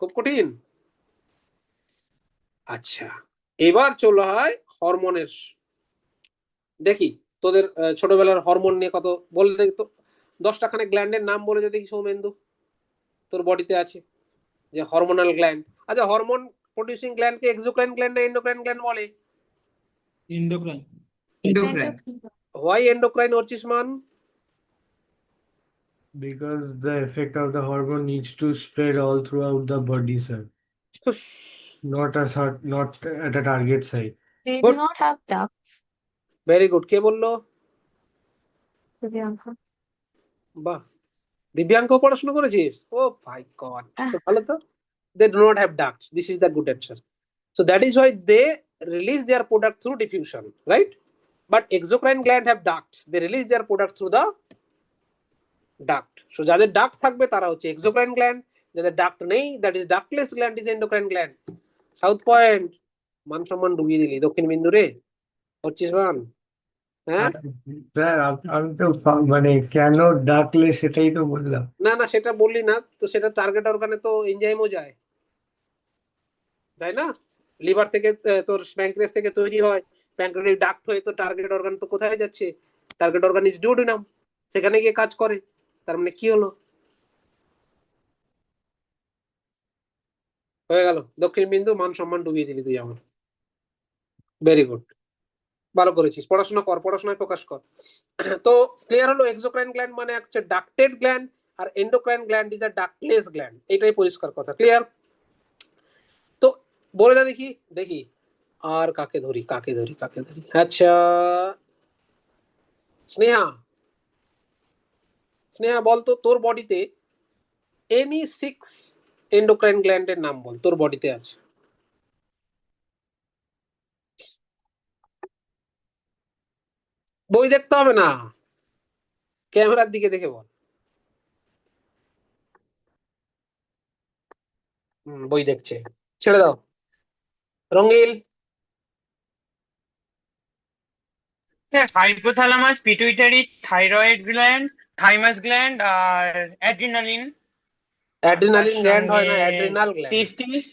খুব কঠিন। আচ্ছা, এবার চলো হয় হরমোনের। দেখি তোদের ছোটবেলার হরমোন নিয়ে কত বলে, দেখি তো 10টা খানে গ্ল্যান্ডের নাম বলে যে দেখি সৌমেন্দু। তোর বডিতে আছে, যে হরমোনাল গ্ল্যান্ড। আচ্ছা, হরমোন প্রডিউসিং গ্ল্যান্ডকে এক্সোক্রাইন গ্ল্যান্ড না এন্ডোক্রাইন গ্ল্যান্ড বলে? Endocrine. Endocrine. Why endocrine Archisman? Because the effect of the hormone needs to spread all throughout the body, sir. Not at a target site. They Good. do not have ducts. Very good. কে বললো? Divyanka. বাহ, দিব্যাঙ্ক পড়াশোনা করেছিস? ও মাই god, ভালো তো। They do not have ducts, this is the good answer. So that is why they release their product through diffusion, right? But exocrine gland have ducts, they release their product through the duct. So যাদের duct থাকবে তারা হচ্ছে exocrine gland, যাদের duct নেই that is ductless gland is endocrine gland. South Point, মান সম্মান ডুবিয়ে দিলি দক্ষিণ বিন্দু রে, হচ্ছিস মান। হ্যাঁ, স্যার আমি তো মানে কেন ডাকলে সেটাই তো বললাম। না না সেটা বললি না তো, সেটা টার্গেট অর্গানে তো এনজাইমও যায়, তাই না? লিভার থেকে তোর প্যানক্রিয়াস থেকে তৈরি হয়, প্যানক্রিয়াটিক ডাক্ট হয়ে তো টার্গেট অর্গান তো কোথায় যাচ্ছে? টার্গেট অর্গান ইজ ডিউডিনাম, সেখানে গিয়ে কাজ করে। তার মানে কি হলো? হয়ে গেল দক্ষিণ বিন্দু, মান সম্মান ডুবিয়ে দিলি তুই আমার। ভেরি গুড, ভালো করেছিস। পড়াশোনা কর, পড়াশোনায় প্রকাশ কর। তো ক্লিয়ার হলো, এক্সোক্রাইন গ্ল্যান্ড মানে হচ্ছে ডাক্টেড গ্ল্যান্ড, আর endocrine gland is a ductless gland. এটাই পরিষ্কার কথা, ক্লিয়ার? তো বলে যা দেখি দেখি আর কাকে ধরি, কাকে ধরি, কাকে ধরি। আচ্ছা স্নেহা, স্নেহা বলতো তোর বডিতে এনি 6 এন্ডোক্রাইন গ্ল্যান্ডের নাম বল, তোর বডিতে আছে। বই দেখতে হবে না, ক্যামেরার দিকে দেখে বল। বই দেখছে, ছেড়ে দাও। রঙ্গিল, hypothalamus, pituitary, thyroid gland, thymus gland আর অ্যাড্রিনালিন। অ্যাড্রিনালিন তার গ্ল্যান্ড হয় না, সঙ্গে adrenal gland, testis,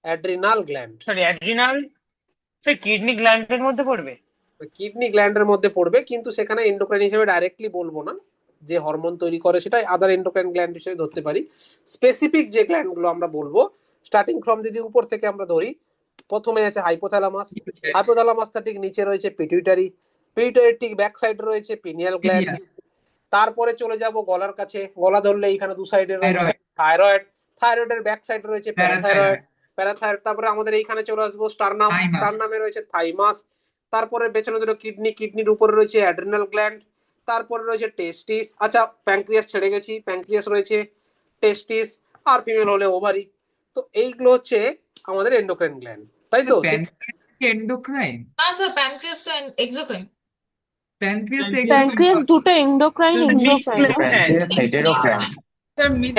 adrenal gland. Sorry adrenal, sir kidney গ্ল্যান্ডের মধ্যে পড়বে? কিডনি গ্ল্যান্ডের মধ্যে পড়বে, কিন্তু সেখানে এন্ডোক্রাইন হিসেবে ডাইরেক্টলি বলবো না, যে হরমোন তৈরি করে সেটাই আদার এন্ডোক্রাইন গ্ল্যান্ড হিসেবে ধরতে পারি। স্পেসিফিক যে গ্ল্যান্ডগুলো আমরা বলবো, স্টার্টিং ফ্রম যদি উপর থেকে আমরা ধরি, প্রথমে আছে হাইপোথ্যালামাস, হাইপোথ্যালামাসটা ঠিক নিচে রয়েছে পিটুইটারি, পিটুইটারির ঠিক ব্যাক সাইডে রয়েছে পিনিয়াল গ্ল্যান্ড। তারপরে চলে যাব গলার কাছে, গলা ধরলে এইখানে দু সাইডে রয়েছে থাইরয়েড, থাইরয়েডের ব্যাক সাইডে রয়েছে প্যারাথাইরয়েড, প্যারাথাইরয়েড। তারপরে আমাদের এইখানে চলে আসবো স্টারনাম, স্টারনামে রয়েছে থাইমাস। তারপরে পেছনে দুটো কিডনি, কিডনির উপরে রয়েছে অ্যাড্রিনাল গ্ল্যান্ড, তারপরে রয়েছে টেস্টিস। আচ্ছা প্যানক্রিয়াস ছেড়ে গেছি, প্যানক্রিয়াস রয়েছে, টেস্টিস, আর ফিমেল হলে ওভারি। তো এইগুলো হচ্ছে আমাদের এন্ডোক্রাইন গ্ল্যান্ড, তাই তো? এন্ডোক্রাইন? না স্যার, প্যানক্রিয়াস তো এক্সোক্রাইন। প্যানক্রিয়াস Pancreas দুটো endocrine exocrine না?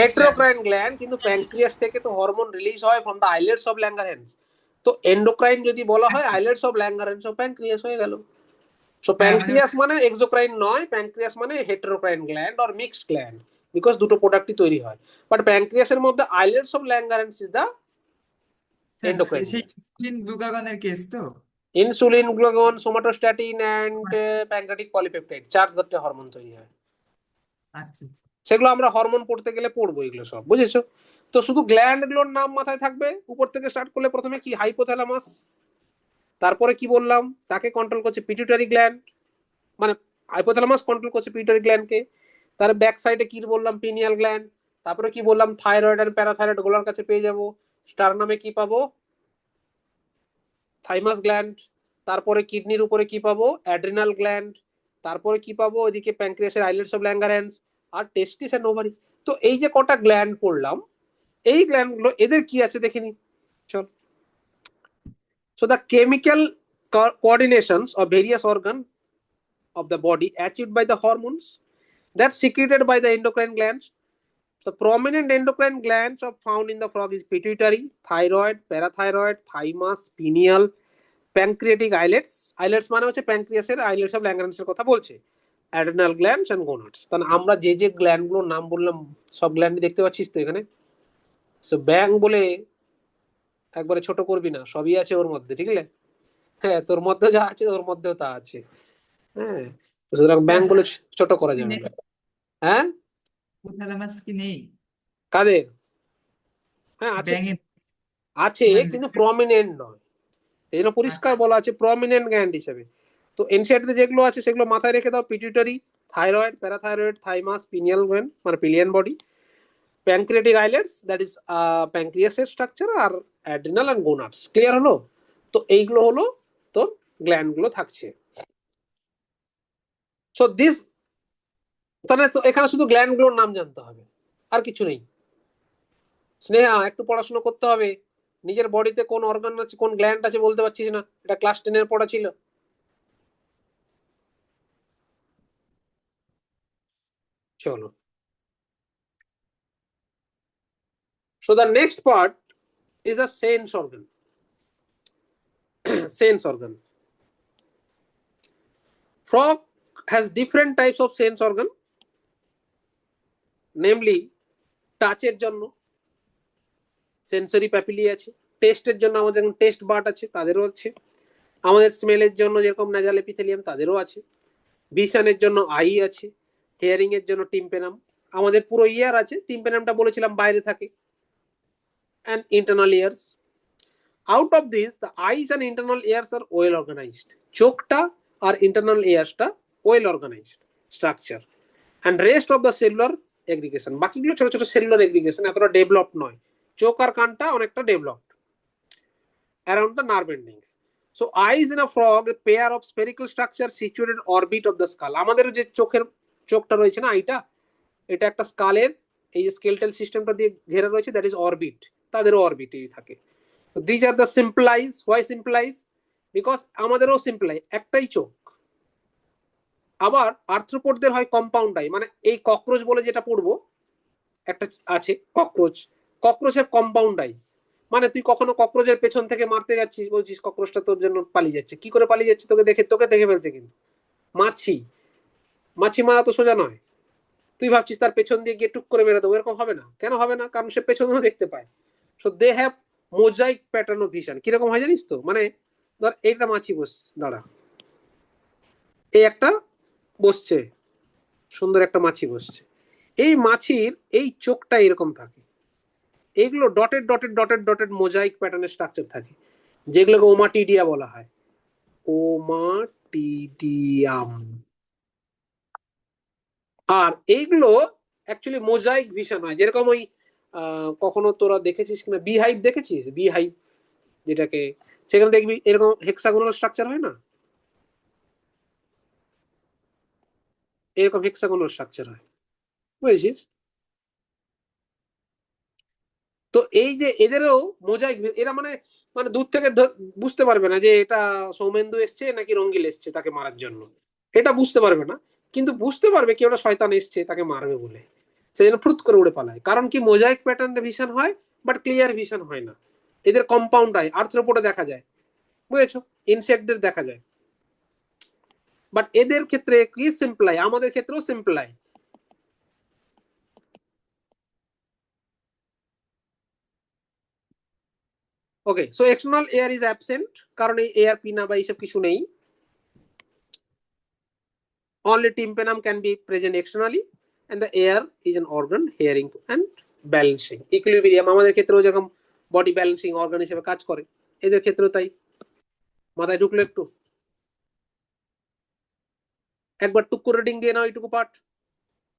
হেটেরোক্রাইন গ্ল্যান্ড, কিন্তু প্যানক্রিয়াস থেকে তো হরমোন রিলিজ হয় from the islets of Langerhans. তো এন্ডোক্রাইন যদি বলা হয় islets of Langerhans of pancreas হয়ে গেল। সো প্যানক্রিয়াস মানে এক্সোক্রাইন নয়, প্যানক্রিয়াস মানে heterocrine gland or mixed gland, because দুটো প্রোডাক্টই তৈরি হয়। বাট প্যানক্রিয়াসের মধ্যে islets of Langerhans is the endocrine. Insulin গ্লুকাগনের কেস তো? Insulin, glucagon, somatostatin and pancreatic polypeptide, 4 hormone তৈরি হয়। আচ্ছা, সেগুলো আমরা হরমোন পড়তে গেলে পড়বো, এগুলো সব বুঝেছো? তো শুধু গ্ল্যান্ড গুলোর নাম মাথায় থাকবে। উপর থেকে স্টার্ট করলে প্রথমে কি হাইপোথ্যালামাস, তারপরে কি বললাম তাকে কন্ট্রোল করছে পিটুইটারি গ্ল্যান্ড, মানে হাইপোথ্যালামাস কন্ট্রোল করছে পিটুইটারি গ্ল্যান্ডকে। তার ব্যাক সাইডে কি বললাম পিনিয়াল গ্ল্যান্ড, তারপরে কি বললাম থাইরয়েড আর প্যারাথাইরয়েড গোলার কাছে পেয়ে যাবো। স্টার নামে কি পাবো? Thymus gland. তারপরে কিডনির উপরে কি পাবো? Adrenal gland. তারপরে কি পাবো? ওইদিকে প্যানক্রিয়াসের আইলেটস অফ ল্যাঙ্গারহ্যান্স আর টেস্টিস এন্ড ওভারি। তো এই যে কটা গ্ল্যান্ড পড়লাম, এই গ্ল্যান্ডগুলো এদের কি আছে দেখে নি, চল। So the chemical coordinations of various organ of the body achieved by the hormones that's secreted by the endocrine glands. The prominent endocrine glands are found in the frog is pituitary, thyroid, parathyroid, thymus, pineal, pancreatic islets. Islets মানে হচ্ছে প্যানক্রিয়াসের islets of ল্যাঙ্গারহ্যান্সের কথা বলছে, adrenal glands and গোনাডস। তাহলে আমরা যে যে গ্ল্যান্ডগুলোর নাম বললাম সব গ্ল্যান্ড দেখতে পাচ্ছিস তো এখানে। সো ব্যাং বলে একবারে ছোট করবি না, সবই আছে ওর মধ্যে, ঠিক আছে? হ্যাঁ, তোর মধ্যে যা আছে ওর মধ্যেও তা আছে। হ্যাঁ, সুতরাং ব্যাং বলে ছোট করা যাবে না। হ্যাঁ, হাইপোথ্যালামাস কি নেই? কাদের? হ্যাঁ আছে, ব্যাঙের আছে মানে কিন্তু প্রমিনেন্ট নয়, এই জন্য পরিষ্কার আচ্ছা বলা আছে প্রমিনেন্ট গ্ল্যান্ড হিসেবে। তো এনসিইআরটি তে যেগুলো আছে সেগুলো মাথায় রেখে দাও: pituitary, thyroid, parathyroid, thymus, pineal gland মানে পিলিয়ান body, pancreatic islets that is প্যানক্রিয়াসের স্ট্রাকচার, আর অ্যাড্রিনাল অ্যান্ড গোনাডস। ক্লিয়ার হলো? তো এইগুলো হলো তোর গ্ল্যান্ড গুলো থাকছে। সো দিস, তাহলে তো এখানে শুধু গ্ল্যান্ড গুলোর নাম জানতে হবে, আর কিছু নেই। স্নেহা একটু পড়াশোনা করতে হবে, নিজের বডিতে কোন অর্গান আছে কোন গ্ল্যান্ড আছে বলতে পারছিস না, এটা ক্লাস 10 এর পড়া ছিল। চলো, so the next part is the sense organ. Sense organ. Frog has different types of sense organ, namely টাচের জন্য সেন্সরি প্যাপিলি আছে, টেস্টের জন্য আমাদের টেস্ট বার্ড আছে তাদেরও আছে, আমাদের স্মেলের জন্য যেরকম নাজাল এপিথেলিয়াম তাদেরও আছে, ভিশনের জন্য আই আছে, হিয়ারিং এর জন্য টিম্পেনাম, আমাদের পুরো ইয়ার আছে, টিম্পেনামটা বলেছিলাম বাইরে থাকে, and internal ears. Out of this the eyes and internal ears are well organized. চোখটা আর internal earsটা well organized structure, and rest of the cellular aggregation, বাকিগুলো ছোট ছোট সেলুলার এগ্রিগেশন, এতটা ডেভেলপ নয়। চোখ আর কানটা অনেকটা developed around the nerve endings. So eyes in a frog, a pair of spherical structure situated orbit of the skull. আমাদের যে চোখটা রয়েছে না, আইটা, এটা একটা স্কালের এই যে স্কেলটাল সিস্টেমটা দিয়ে ঘেরা রয়েছে, দ্যাট ইজ অরবিট, তাদেরও অরবিটই থাকে। These are the simple eyes. Why simple eyes? Because আমাদেরও সিম্পল আই, একটাই চোখ। আবার আর্থ্রোপোডদের হয় কম্পাউন্ড আই, মানে এই ককরোচ বলে যেটা পড়বো একটা আছে ককরোচ, ককরোচের কম্পাউন্ড আইজ, মানে তুই কখনো ককরোচের পেছন থেকে মারতে যাচ্ছিস, বলছিস ককরোচটা তোর জন্য পালিয়ে যাচ্ছে, কি করে পালিয়ে যাচ্ছে? তোকে দেখে ফেলছে। কিন্তু মাছি মারা তো সোজা নয়, তুই ভাবছিস তার পেছন দিয়ে গিয়ে টুক করে মেরে দেবো, এরকম হবে না। কেন হবে না? কারণ সে পেছনেও দেখতে পায়। So they have mosaic pattern of vision. কিরকম হয় জানিস তো? মানে ধর এইটা মাছি দাঁড়া, এই একটা বসছে, সুন্দর একটা মাছি বসছে, এই মাছির এই চোখটা এরকম থাকে, এইগুলো dotted dotted dotted dotted mosaic প্যাটার্নের স্ট্রাকচার থাকে, যেগুলোকে ওমাটিডিয়া বলা হয়। ওমাটিডিয়াম। আর এইগুলো অ্যাকচুয়ালি মোজাইক ভিশন হয়। যেরকম ওই কখনো তোরা দেখেছিস কিনা, বিহাইভ দেখেছিস? বিহাইভ যেটাকে, সেখানে দেখবি এরকম হেক্সাগোনাল স্ট্রাকচার হয় না, এরকম হেক্সাগোনাল স্ট্রাকচার হয়, বুঝেছিস? তো এই যে এদেরও মোজাইক, এরা মানে মানে দূর থেকে বুঝতে পারবে না যে এটা সৌমেন্দু এসছে নাকি রঙ্গিল এসছে তাকে মারার জন্য, এটা বুঝতে পারবে না, কিন্তু বুঝতে পারবে কি ওটা শয়তান এসছে তাকে মারবে বলে, সেই জন্য ফুট করে উড়ে পালায়। কারণ কি? মোজাইক প্যাটার্নে ভিশন হয়, বাট ক্লিয়ার ভিশন হয় না। এদের কম্পাউন্ড আই আর্থ্রোপোডে দেখা যায়, বুঝেছো? ইনসেক্টদের দেখা যায়, বাট এদের ক্ষেত্রে কি সিম্পল আই, আমাদের ক্ষেত্রেও simple I. Okay, so external air is absent, কারণ এই এয়ার পিনা বা এইসব কিছু নেই। Only tympanum can be present externally, and the air is an organ hearing and balancing, equilibrium। আমাদের ক্ষেত্রেও যেরকম বডি ব্যালেন্সিং অর্গান হিসেবে কাজ করে, এদের ক্ষেত্রেও তাই। মাথায় ঢুকলো একটু? একবার টুক করে রিডিং দিয়ে নাও এইটুকু পার্ট।